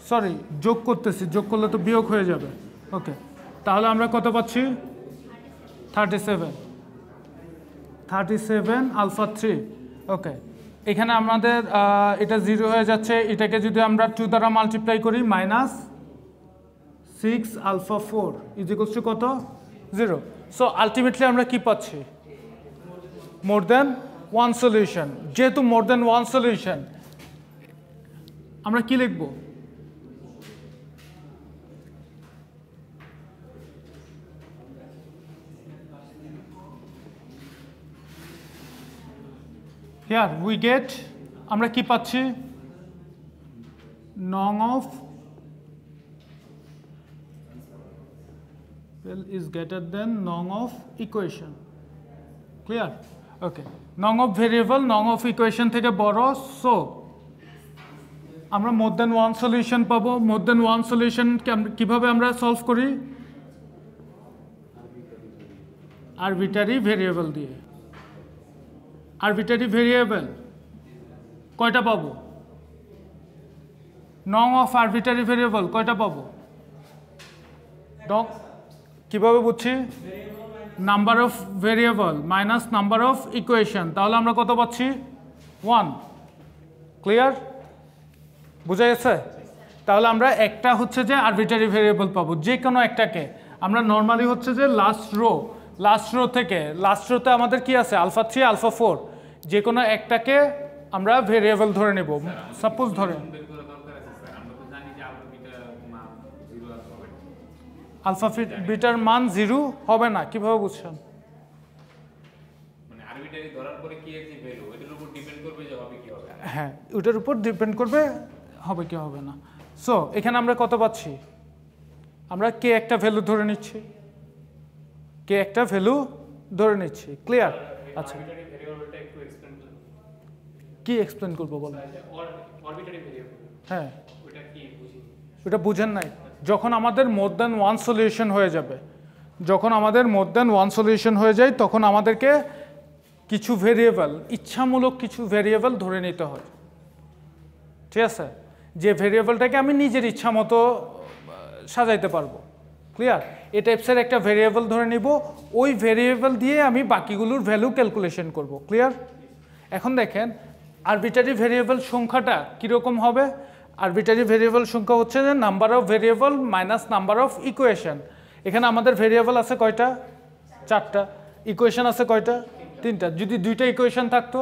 [SPEAKER 1] সরি, যোগ করতেছি, যোগ করলে তো বিয়োগ হয়ে যাবে। ওকে, তাহলে আমরা কত পাচ্ছি? 37 আলফা 3। ওকে, এখানে আমাদের এটা 0 হয়ে যাচ্ছে, এটাকে যদি আমরা 2 দ্বারা মাল্টিপ্লাই করি minus 6 alpha 4 is equals to কত? 0। সো আলটিমেটলি আমরা কি পাচ্ছি? More than one solution. যেহেতু মোর দেন ওয়ান সলিউশন, আমরা কি লিখব? Here we get, আমরা কি পাচ্ছি? নং অফ is greater than নং অফ ইকুয়েশন। ক্লিয়ার? ওকে, নং অফ ভেরিয়েবল নং অফ ইকুয়েশন থেকে বড়, সো আমরা মোর দেন ওয়ান সলিউশন পাবো। মোর দেন ওয়ান সলিউশন কিভাবে আমরা সলভ করি? আরবিটারি ভেরিয়েবল দিয়ে। আরবিটারি ভেরিয়েবল কয়টা পাবো? নং অফ আরবিটারি ভেরিয়েবল কয়টা পাবো? কিভাবে বুঝছি? Number of variable minus number of equation, তাহলে আমরা কত পাচ্ছি? 1। ক্লিয়ার? বুঝা গেছে? তাহলে আমরা একটা হচ্ছে যে আরবিটারি ভেরিয়েবল পাবো, যে কোনো একটাকে। আমরা নর্মালি হচ্ছে যে লাস্ট রো থেকে লাস্ট রোতে আমাদের কি আছে আলফা 3 আলফা 4, যে কোনো একটাকে আমরা ভেরিয়েবল ধরে নেব। সাপোজ ধরে আলফা বিটার মান 0 হবে না, কিভাবে বুঝছেন? হ্যাঁ, ওটার উপর ডিপেন্ড করবে হবে কি হবে না। সো এখানে আমরা কত পাচ্ছি? আমরা কে একটা ভ্যালু ধরে নিচ্ছি, কে একটা ভ্যালু ধরে নিচ্ছি। ক্লিয়ার? আচ্ছা, কি এক্সপ্লেন করবো বলো? হ্যাঁ, ওটা বুঝেন নাই। যখন আমাদের মোর দ্যান ওয়ান সলিউশন হয়ে যাবে, যখন আমাদের মোর দ্যান ওয়ান সলিউশন হয়ে যায়, তখন আমাদেরকে কিছু ভেরিয়েবল, ইচ্ছামূলক কিছু ভেরিয়েবল ধরে নিতে হয়। ঠিক আছে? যে ভেরিয়েবলটাকে আমি নিজের ইচ্ছা মতো সাজাইতে পারবো। ক্লিয়ার? এই টাইপসের একটা ভেরিয়েবল ধরে নিব, ওই ভেরিয়েবল দিয়ে আমি বাকিগুলোর ভ্যালু ক্যালকুলেশন করব। ক্লিয়ার? এখন দেখেন আরবিটারি ভেরিয়েবল সংখ্যাটা কীরকম হবে। আরবিটারি ভেরিয়েবল সংখ্যা হচ্ছে যে number of variable minus number of equation. এখানে আমাদের ভেরিয়েবল আছে কয়টা? 4টা। ইকুয়েশন আছে কয়টা? 3টা। যদি 2টা ইকুয়েশন থাকতো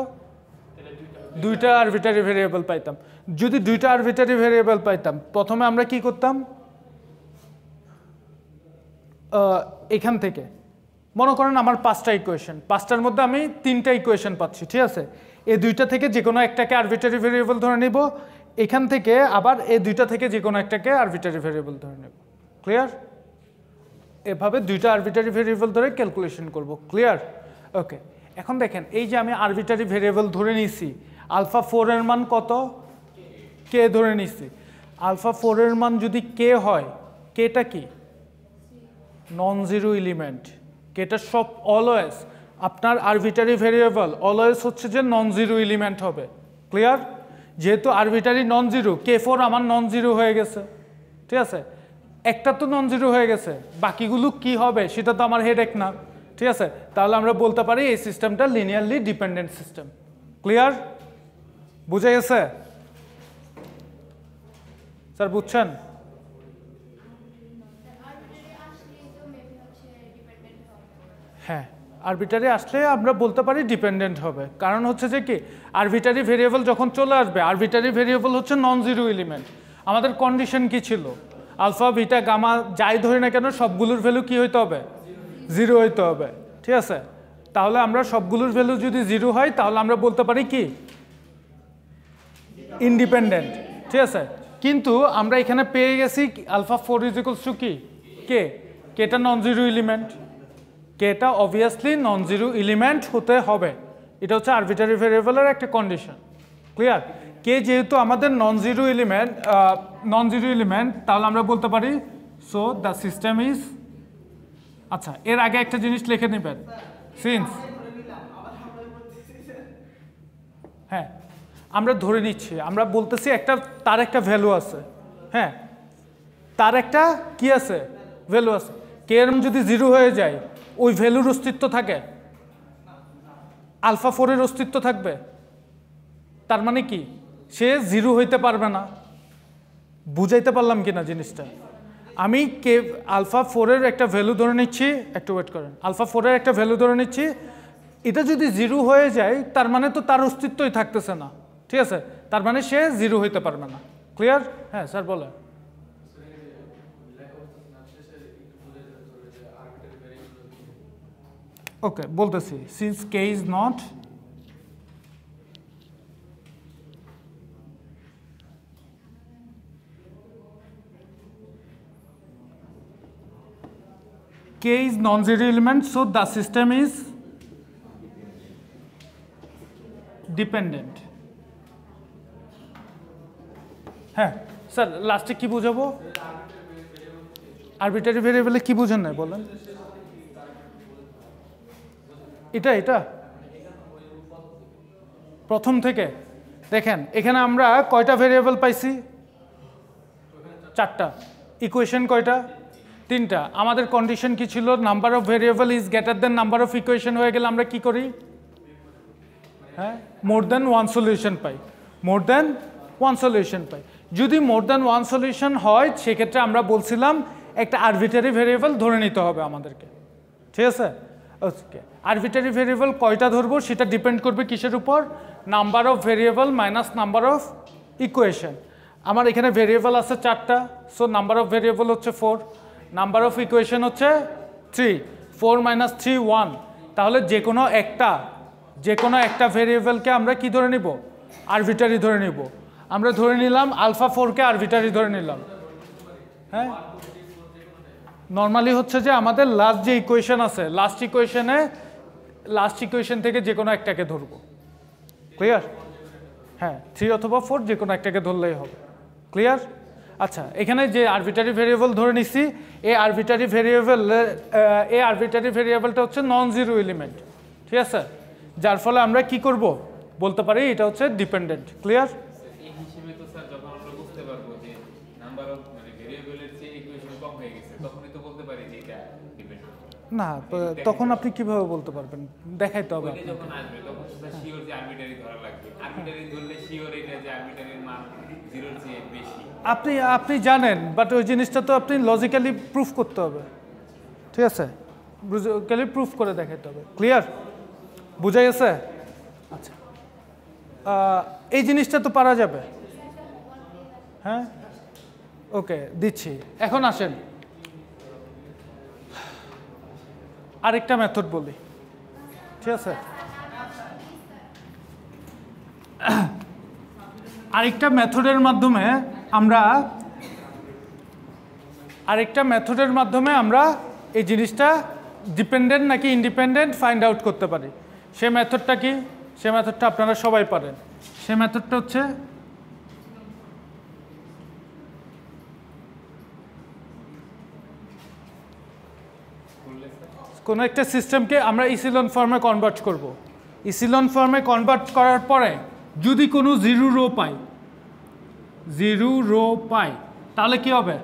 [SPEAKER 1] 2টা আরবিটারি ভেরিয়েবল পাইতাম। যদি 2টা আরবিটারি ভেরিয়েবল পাইতাম, প্রথমে আমরা কি করতাম? এখান থেকে মনে করেন আমার 5টা ইকুয়েশন, 5টার মধ্যে আমি 3টা ইকুয়েশন পাচ্ছি। ঠিক আছে? এই 2টা থেকে যে কোনো একটাকে আরবিটারি ভেরিয়েবল ধরে নিব, এখান থেকে আবার এই 2টা থেকে যে কোনো একটাকে আরবিটারি ভেরিয়েবল ধরে নেব। ক্লিয়ার? এভাবে 2টা আরবিটারি ভেরিয়েবল ধরে ক্যালকুলেশন করব। ক্লিয়ার? ওকে, এখন দেখেন এই যে আমি আরবিটারি ভেরিয়েবল ধরে নিছি, আলফা 4 এর মান কত? কে ধরে নিছি। আলফা 4 এর মান যদি কে হয়, কেটা কি? Non zero element. কেটা সব অলওয়েজ আপনার আরবিটারি ভেরিয়েবল অলওয়েজ হচ্ছে যে নন জিরো এলিমেন্ট হবে। ক্লিয়ার? যেহেতু আরবিটারি নন জিরো, K4 আমার নন জিরো হয়ে গেছে। ঠিক আছে? একটা তো নন জিরো হয়ে গেছে, বাকিগুলো কি হবে সেটা তো আমার হেডেক না। ঠিক আছে? তাহলে আমরা বলতে পারি এই সিস্টেমটা লিনিয়ারলি ডিপেন্ডেন্ট সিস্টেম। ক্লিয়ার? বুঝে গেছে স্যার? বুঝছেন? হ্যাঁ, আরবিটারি আসলে আমরা বলতে পারি ডিপেন্ডেন্ট হবে। কারণ হচ্ছে যে কি, আরবিটারি ভেরিয়েবল যখন চলে আসবে, আরবিটারি ভেরিয়েবল হচ্ছে নন জিরো এলিমেন্ট। আমাদের কন্ডিশন কি ছিল? আলফা বিটা গামা যাই ধরি না কেন সবগুলোর ভ্যালু কি হইতে হবে? 0 হইতে হবে। ঠিক আছে? তাহলে আমরা সবগুলোর ভ্যালু যদি 0 হয়, তাহলে আমরা বলতে পারি কি ইন্ডিপেন্ডেন্ট। ঠিক আছে? কিন্তু আমরা এখানে পেয়ে গেছি আলফা 4 ইজ টু কি কে, কেটা নন জিরো এলিমেন্ট। কেটা অবভিয়াসলি নন জিরো এলিমেন্ট হতে হবে। এটা হচ্ছে আরবিটারি ভেরিয়েবলের একটা কন্ডিশন। ক্লিয়ার? কে যেহেতু আমাদের নন জিরো এলিমেন্ট, তাহলে আমরা বলতে পারি সো দ্য সিস্টেম ইজ। আচ্ছা, এর আগে একটা জিনিস লিখে নেবেন, সিন্স। হ্যাঁ, আমরা ধরে নিচ্ছি, আমরা বলতেছি একটা তার একটা ভ্যালু আছে। হ্যাঁ, তার একটা কি আছে? ভ্যালু আছে। কে এর যদি 0 হয়ে যায়, ওই ভ্যালুর অস্তিত্ব থাকে? আলফা 4 এর অস্তিত্ব থাকবে। তার মানে কি, সে 0 হইতে পারবে না। বুঝাইতে পারলাম কিনা জিনিসটা? আমি কে আলফা 4 এর একটা ভ্যালু ধরে নিচ্ছি, একটু ওয়েট করেন। আলফা 4 এর একটা ভ্যালু ধরে নিচ্ছি, এটা যদি 0 হয়ে যায়, তার মানে তো তার অস্তিত্বই থাকতেছে না। ঠিক আছে? তার মানে সে 0 হইতে পারবে না। ক্লিয়ার? হ্যাঁ স্যার বলেন। ওকে, বলতেছি since K is not K is non-zero element, so the system is dependent. হ্যাঁ স্যার, লাস্টে কি বুঝাবো? আরবিটারি ভেরিয়েবলে কি বুঝেন না বলেন? এটা প্রথম থেকে দেখেন, এখানে আমরা কয়টা ভেরিয়েবল পাইছি? 4টা। ইকুয়েশন কয়টা? 3টা। আমাদের কন্ডিশন কি ছিল? Number of variable is greater than number of equation হয়ে গেলে আমরা কি করি? হ্যাঁ, মোর দেন ওয়ান সলিউশন পাই। মোর দেন ওয়ান সলিউশন পাই। যদি মোর দ্যান ওয়ান সলিউশন হয় সেক্ষেত্রে আমরা বলছিলাম একটা আরবিটারি ভেরিয়েবল ধরে নিতে হবে আমাদেরকে, ঠিক আছে? ওকে, আরবিটারি ভেরিয়েবল কয়টা ধরবো সেটা ডিপেন্ড করবে কিসের উপর? Number of variable minus number of equation. আমার এখানে ভেরিয়েবল আছে 4টা, সো নাম্বার অফ ভেরিয়েবল হচ্ছে 4, নাম্বার অফ ইকুয়েশন হচ্ছে 3, 4 মাইনাস 3 1। তাহলে যে কোনো একটা ভেরিয়েবলকে আমরা কি ধরে নিব? আরবিটারি ধরে নিব। আমরা ধরে নিলাম আলফা 4কে আরবিটারি ধরে নিলাম। হ্যাঁ, নর্মালি হচ্ছে যে আমাদের লাস্ট যে ইকুয়েশন আছে, লাস্ট ইকুয়েশন থেকে যে কোনো একটাকে ধরবো। ক্লিয়ার? হ্যাঁ, 3 অথবা 4 যে কোনো একটাকে ধরলেই হবে। ক্লিয়ার? আচ্ছা, এখানে যে আরবিটারি ভেরিয়েবল ধরে নিছি, এই আরবিটারি ভেরিয়েবলটা হচ্ছে নন জিরো এলিমেন্ট, ঠিক আছে? যার ফলে আমরা কি করব বলতে পারি এটা হচ্ছে ডিপেন্ডেন্ট। ক্লিয়ার?
[SPEAKER 4] এই হিসেবে তো স্যার যখন আমরা বুঝতে পারবো যে নাম্বার অফ মানে ভেরিয়েবলের যে ইকুয়েশন কম হয়ে গেছে, তখনই তো বলতে পারি যে এটা ডিপেন্ডেন্ট।
[SPEAKER 1] না, তখন আপনি কিভাবে বলতে পারবেন? দেখাইতে হবে
[SPEAKER 4] ওইটা যখন আসবে তখন সেটা শিওর যে আরবিটারি ধরা লাগবে। আরবিটারি ধরলে শিওর এটা যে আরবিটারির মান 0 এর চেয়ে বেশি।
[SPEAKER 1] আপনি জানেন, বাট ওই জিনিসটা তো আপনি লজিক্যালি প্রুফ করতে হবে, ঠিক আছে? লজিক্যালি প্রুফ করে দেখাইতে হবে। ক্লিয়ার? বুঝা গেছে? আচ্ছা, এই জিনিসটা তো পারা যাবে। হ্যাঁ, ওকে, দিচ্ছি। এখন আসেন আরেকটা মেথড বলি, ঠিক আছে? আরেকটা মেথডের মাধ্যমে আমরা এই জিনিসটা ডিপেন্ডেন্ট নাকি ইন্ডিপেন্ডেন্ট ফাইন্ড আউট করতে পারি। সে মেথডটা কি? সে মেথডটা আপনারা সবাই পারেন। সে মেথডটা হচ্ছে কোনো একটা সিস্টেমকে আমরা ইসিলন ফর্মে কনভার্ট করব। ইসিলন ফর্মে কনভার্ট করার পরে যদি কোনো জিরো রো পাই তাহলে কি হবে?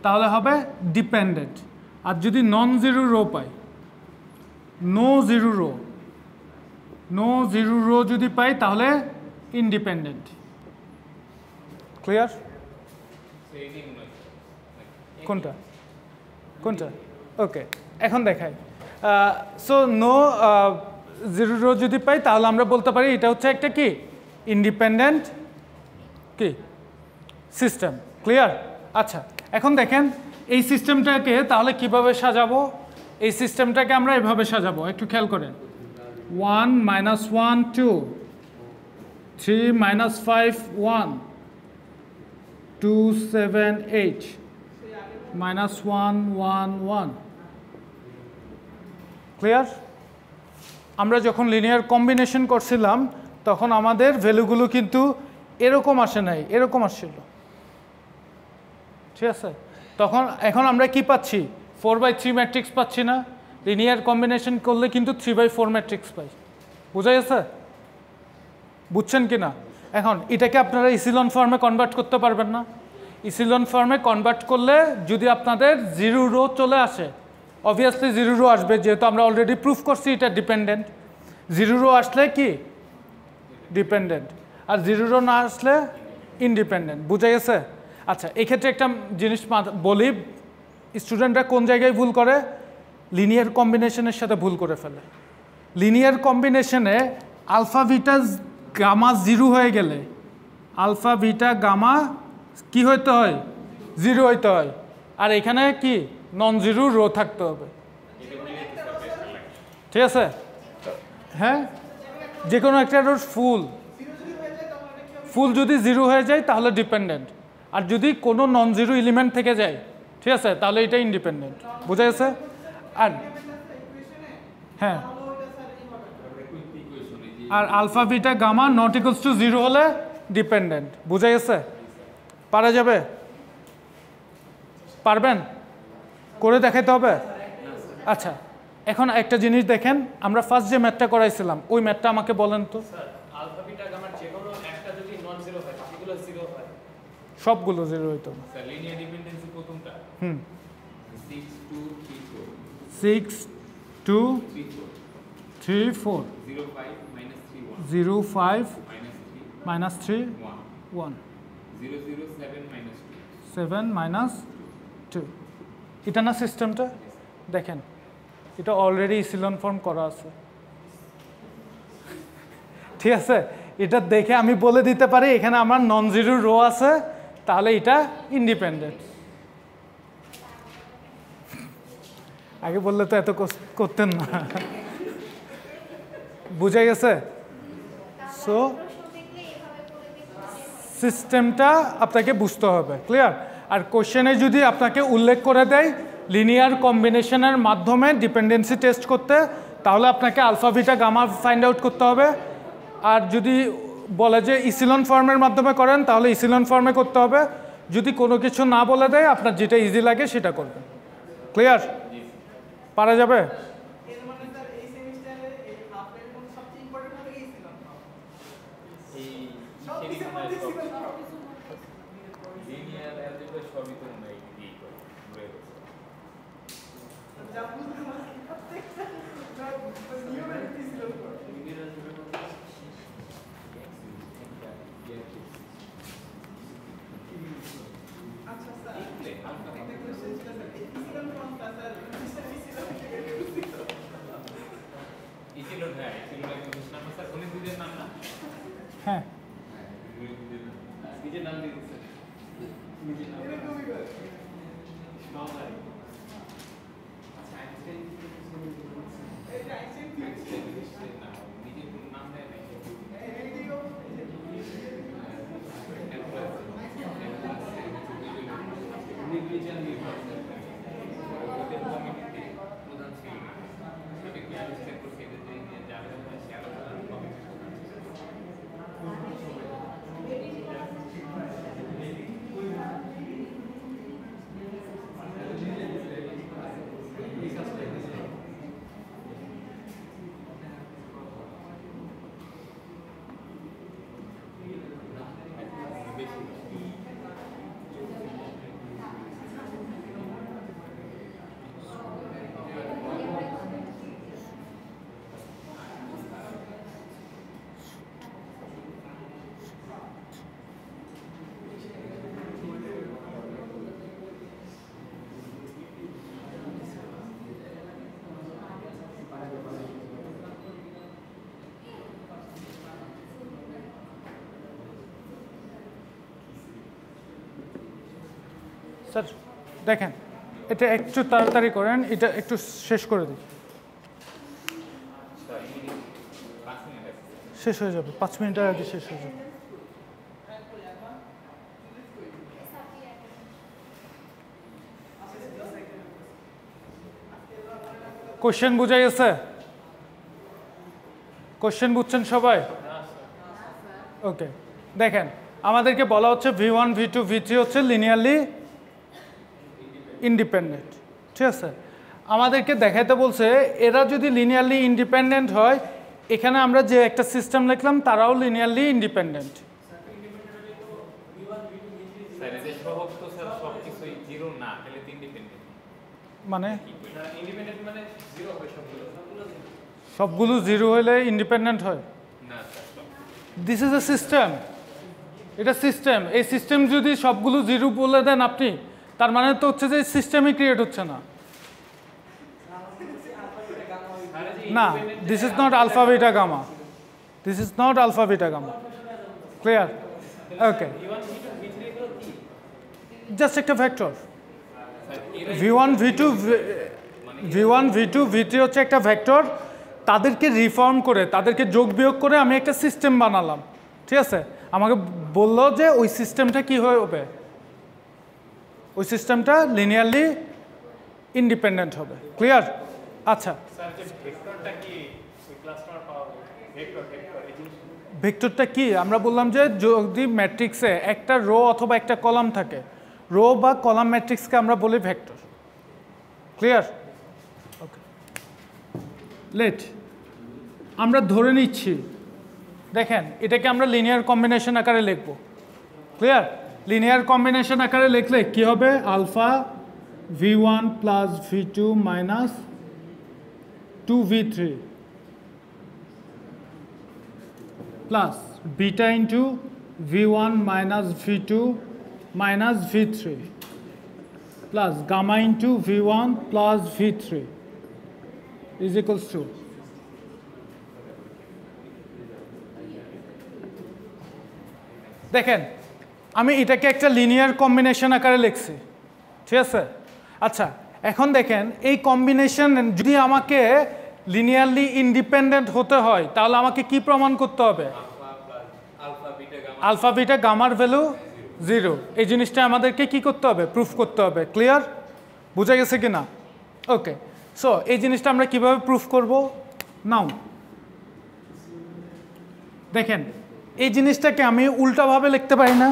[SPEAKER 1] তাহলে হবে ডিপেন্ডেন্ট। আর যদি নন জিরো রো পাই, নো জিরো রো যদি পাই তাহলে ইন্ডিপেন্ডেন্ট। ক্লিয়ার? কোনটা? ওকে, এখন দেখাই। সো নো জিরো রো যদি পাই তাহলে আমরা বলতে পারি এটা হচ্ছে একটা কি ইন্ডিপেন্ডেন্ট কি সিস্টেম। ক্লিয়ার? আচ্ছা, এখন দেখেন এই সিস্টেমটাকে তাহলে কিভাবে সাজাবো? এই সিস্টেমটাকে আমরা এভাবে সাজাবো, একটু খেয়াল করেন। 1 -1 2, 3 -5 1, 2 7 8, -1 1 1। ক্লিয়ার? আমরা যখন লিনিয়ার কম্বিনেশন করছিলাম তখন আমাদের ভ্যালুগুলো কিন্তু এরকম আসে নাই, এরকম আসছিল, ঠিক আছে? এখন আমরা কি পাচ্ছি? 4/3 ম্যাট্রিক্স পাচ্ছি না? লিনিয়ার কম্বিনেশন করলে কিন্তু 3/4 ম্যাট্রিক্স পাই। বোঝা গেছে? বুঝছেন কি না? এখন এটাকে আপনারা ইসিলন ফর্মে কনভার্ট করতে পারবেন না? ইসিলন ফর্মে কনভার্ট করলে যদি আপনাদের জিরো রো চলে আসে, অবভিয়াসলি জিরো রো আসবে, যেহেতু আমরা অলরেডি প্রুফ করছি এটা ডিপেন্ডেন্ট। জিরো রো আসলে কি ডিপেন্ডেন্ট, আর জিরো রো না আসলে ইন্ডিপেন্ডেন্ট। বুঝা গেছে? আচ্ছা, এক্ষেত্রে একটা জিনিস বলি, স্টুডেন্টরা কোন জায়গায় ভুল করে? লিনিয়ার কম্বিনেশনের সাথে ভুল করে ফেলে। লিনিয়ার কম্বিনেশনে আলফা বিটা গামা জিরো হয়ে গেলে আলফা বিটা গামা কি হইতে হয়? জিরো হইতে হয়। আর এখানে কি নন জিরো রো থাকতে হবে, ঠিক আছে? হ্যাঁ, যে কোনো একটা রোর ফুল যদি জিরো হয়ে যায় তাহলে ডিপেন্ডেন্ট, আর যদি কোনো নন জিরো এলিমেন্ট থেকে যায়, ঠিক আছে, তাহলে এটা ইন্ডিপেন্ডেন্ট। বুঝা গেছে? আর হ্যাঁ, আর alpha beta gamma not equals to zero হলে ডিপেন্ডেন্ট। বুঝা গেছে? পারা যাবে? পারবেন? করে দেখাইতে হবে? আচ্ছা, এখন একটা জিনিস দেখেন, আমরা ফার্স্ট যে ম্যাথটা করাইছিলাম ওই ম্যাথটা আমাকে বলেন তো।
[SPEAKER 2] আলফা বিটা গামার যে কোনো একটা যদি নন জিরো হয় বাকিগুলো জিরো হয়।
[SPEAKER 1] সবগুলো জিরো হইতো না।
[SPEAKER 4] স্যার লিনিয়ার ডিপেন্ডেন্সি প্রথমটা 6 2 3 4,
[SPEAKER 1] 6 2 3 4,
[SPEAKER 4] 0 5 -3 1,
[SPEAKER 1] 0 5
[SPEAKER 4] minus 3
[SPEAKER 1] -3
[SPEAKER 4] 1
[SPEAKER 1] 1
[SPEAKER 4] 0 0 7 minus
[SPEAKER 1] 7 minus 2 এটা না সিস্টেমটা দেখেন এটা অলরেডি ইসিলন ফর্ম করা আছে ঠিক আছে এটা দেখে আমি বলে দিতে পারি এখানে আমার নন জিরো রো আছে তাহলে এটা ইন্ডিপেন্ডেন্ট আগে বললে তো এত করতেন না বুঝে গেছে সো সিস্টেমটা আপনাকে বুঝতে হবে ক্লিয়ার আর কোশ্চেনে যদি আপনাকে উল্লেখ করে দেয় লিনিয়ার কম্বিনেশনের মাধ্যমে ডিপেন্ডেন্সি টেস্ট করতে তাহলে আপনাকে alpha beta gamma find out করতে হবে আর যদি বলে যে ইসিলন ফর্মের মাধ্যমে করেন তাহলে ইসিলন ফর্মে করতে হবে যদি কোনো কিছু না বলে দেয় আপনার যেটা ইজি লাগে সেটা করবেন ক্লিয়ার পারা যাবে
[SPEAKER 4] linear algebra সবই তো মনে হয় এই করে ঘুরে গেছে ইসিলন হ্যাঁ ইসিলন একদম নাম স্যার কোন দুইয়ের নাম না
[SPEAKER 1] হ্যাঁ
[SPEAKER 2] নিজের নাম দিয়ে দিচ্ছে নিজের নাম সবাই আচ্ছা আইনস্টাইন
[SPEAKER 4] নিজের কোনো নাম দেয় নাই
[SPEAKER 2] নির্বিচার নির্ভর
[SPEAKER 4] ওদের কমিটিতে প্রধান ছিল না সেটা কি আবিষ্কার করছে এদের যে যারা সে আলোচনা কমিটি
[SPEAKER 1] স্যার দেখেন এটা একটু তাড়াতাড়ি করেন এটা একটু শেষ করে দিই শেষ হয়ে যাবে 5 মিনিটের আগে শেষ হয়ে যাবে কোশ্চেন বুঝে গেছে কোশ্চেন বুঝছেন সবাই ওকে দেখেন আমাদেরকে বলা হচ্ছে v1 v2 v3 হচ্ছে লিনিয়ারলি ইন্ডিপেন্ডেন্ট ঠিক আছে আমাদেরকে দেখাইতে বলছে এরা যদি লিনিয়ারলি ইন্ডিপেন্ডেন্ট হয় এখানে আমরা যে একটা সিস্টেম লিখলাম তারাও লিনিয়ারলি ইন্ডিপেন্ডেন্ট
[SPEAKER 4] স্যার এদের সহগ তো স্যার সবকিছুই জিরো না তাহলে তো ইন্ডিপেন্ডেন্ট
[SPEAKER 1] মানে
[SPEAKER 2] ইন্ডিপেন্ডেন্ট মানে জিরো হবে
[SPEAKER 1] সবগুলো জিরো হলে ইন্ডিপেন্ডেন্ট হয়
[SPEAKER 4] না sir
[SPEAKER 1] this is a system এটা সিস্টেম এই সিস্টেম যদি সবগুলো জিরো বলে দেন আপনি তার মানে তো হচ্ছে যে সিস্টেমই ক্রিয়েট হচ্ছে না না this is not alpha beta gamma this is not alpha beta gamma clear okay just একটা vector v1 v2 v1 v2 v3 হচ্ছে একটা ভেক্টর তাদেরকে রিফর্ম করে তাদেরকে যোগ বিয়োগ করে আমি একটা সিস্টেম বানালাম ঠিক আছে আমাকে বললো যে ওই সিস্টেমটা কি হবে ওই সিস্টেমটা লিনিয়ারলি ইন্ডিপেন্ডেন্ট হবে ক্লিয়ার আচ্ছা
[SPEAKER 2] স্যার যে ভেক্টরটা কি ওই ক্লাস্টার পাওয়া ভেক্টর ভেক্টর এই জিনিস
[SPEAKER 1] ভেক্টরটা কি আমরা বললাম যে যদি ম্যাট্রিক্সে একটা রো অথবা একটা কলাম থাকে রো বা কলাম ম্যাট্রিক্সকে আমরা বলি ভেক্টর ক্লিয়ার ওকে লেট আমরা ধরে নিচ্ছি দেখেন এটাকে আমরা লিনিয়ার কম্বিনেশন আকারে লিখব ক্লিয়ার লিনিয়ার কম্বিনেশন আকারে লিখলে কি হবে alpha v1 plus v2 minus 2v3 plus beta into V1 minus V2 minus V3 plus gamma into V1 plus V3 is equals to দেখেন আমি এটাকে একটা লিনিয়ার কম্বিনেশন আকারে লিখছি, ঠিক আছে? আচ্ছা এখন দেখেন এই কম্বিনেশন যদি আমাকে লিনিয়ারলি ইন্ডিপেন্ডেন্ট হতে হয় তাহলে আমাকে কি প্রমাণ করতে হবে? আলফা বিটা গামার ভ্যালু 0। এই জিনিসটা আমাদেরকে কি করতে হবে? প্রুফ করতে হবে। ক্লিয়ার? বোঝা গেছে কি না? ওকে, সো এই জিনিসটা আমরা কিভাবে প্রুফ করব? নাও দেখেন এই জিনিসটাকে আমি উল্টাভাবে লিখতে পারি না?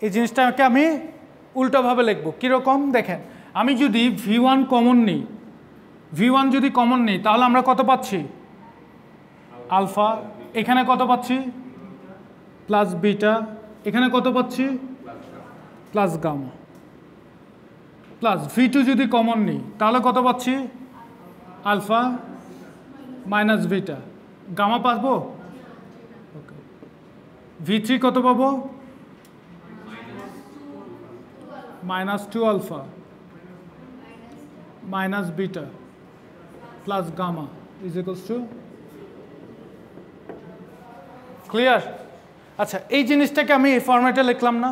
[SPEAKER 1] এই জিনিসটাকে আমি উল্টাভাবে লিখব। কীরকম? দেখেন আমি যদি V1 কমন নিই, V1 যদি কমন নিই তাহলে আমরা কত পাচ্ছি? আলফা। এখানে কত পাচ্ছি? Plus beta. এখানে কত পাচ্ছি? Plus gamma. প্লাস V2 যদি কমন নিই তাহলে কত পাচ্ছি? Alpha minus beta. গামা পাবো? ওকে। V3 কত পাবো? Minus 2 alpha minus beta plus gamma is equals to. Clear? আচ্ছা এই জিনিসটাকে আমি এই ফরম্যাটে লিখলাম না?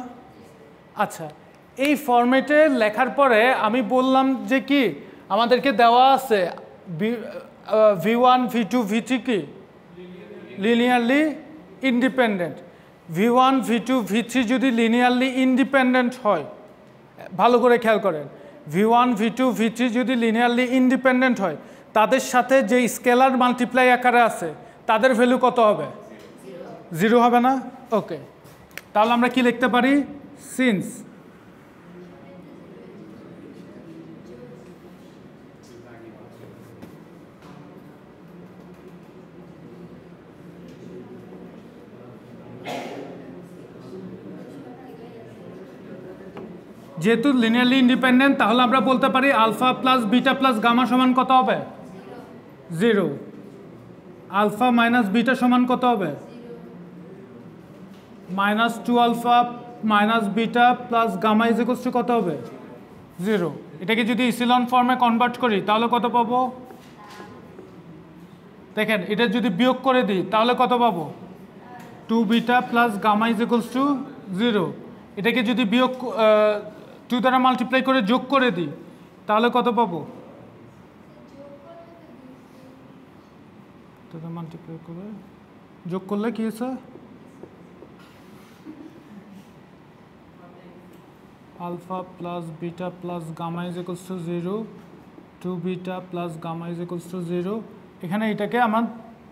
[SPEAKER 1] আচ্ছা এই ফরম্যাটে লেখার পরে আমি বললাম যে কি আমাদেরকে দেওয়া আছে V1 V2 V3 কি linearly independent. V1 V2 V3 যদি লিনিয়ারলি ইন্ডিপেন্ডেন্ট হয়, ভালো করে খেয়াল করেন, V1 V2 V3 যদি লিনিয়ারলি ইন্ডিপেন্ডেন্ট হয় তাদের সাথে যে স্কেলার মাল্টিপ্লাই আকারে আছে তাদের ভ্যালু কত হবে? 0 হবে না? ওকে, তাহলে আমরা কি লিখতে পারি? সিন্স যেহেতু লিনিয়ারলি ইন্ডিপেন্ডেন্ট তাহলে আমরা বলতে পারি alpha plus beta plus gamma সমান কত হবে? 0। আলফা মাইনাস বিটা সমান কত হবে? Minus 2 alpha minus beta plus gamma is equals to কত হবে? 0। এটাকে যদি ইসিলন ফর্মে কনভার্ট করি তাহলে কত পাবো? দেখেন এটা যদি বিয়োগ করে দিই তাহলে কত পাবো? 2 beta plus gamma is equals to 0। এটাকে যদি বিয়োগ 2 দ্বারা মাল্টিপ্লাই করে যোগ করে দিই তাহলে কত পাবো? 2 দ্বারা মাল্টিপ্লাই করে যোগ করলে কি হয়েছে? Alpha plus beta plus gamma is equals to 0, 2 beta plus gamma is equals to 0। এখানে এটাকে আমার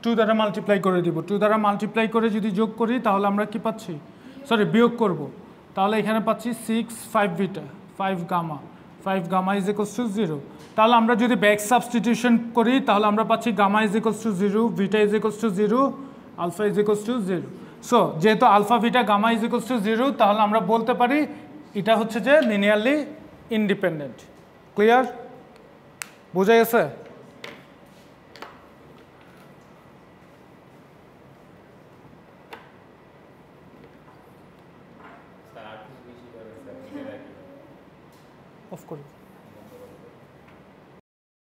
[SPEAKER 1] 2 দ্বারা মাল্টিপ্লাই করে দিব। 2 দ্বারা মাল্টিপ্লাই করে যদি যোগ করি তাহলে আমরা কি পাচ্ছি? সরি বিয়োগ করব, তাহলে এখানে পাচ্ছি 6 5 beta 5 gamma 5 gamma is equals to 0। তাহলে আমরা যদি ব্যাক সাবস্টিটিউশন করি তাহলে আমরা পাচ্ছি gamma is equals to 0, beta is equals to 0, alpha is equals to 0। So যেহেতু alpha beta gamma is equals to 0 তাহলে আমরা বলতে পারি এটা হচ্ছে যে লিনিয়ারলি ইন্ডিপেন্ডেন্ট। ক্লিয়ার? বোঝা গেছে? অফ করি।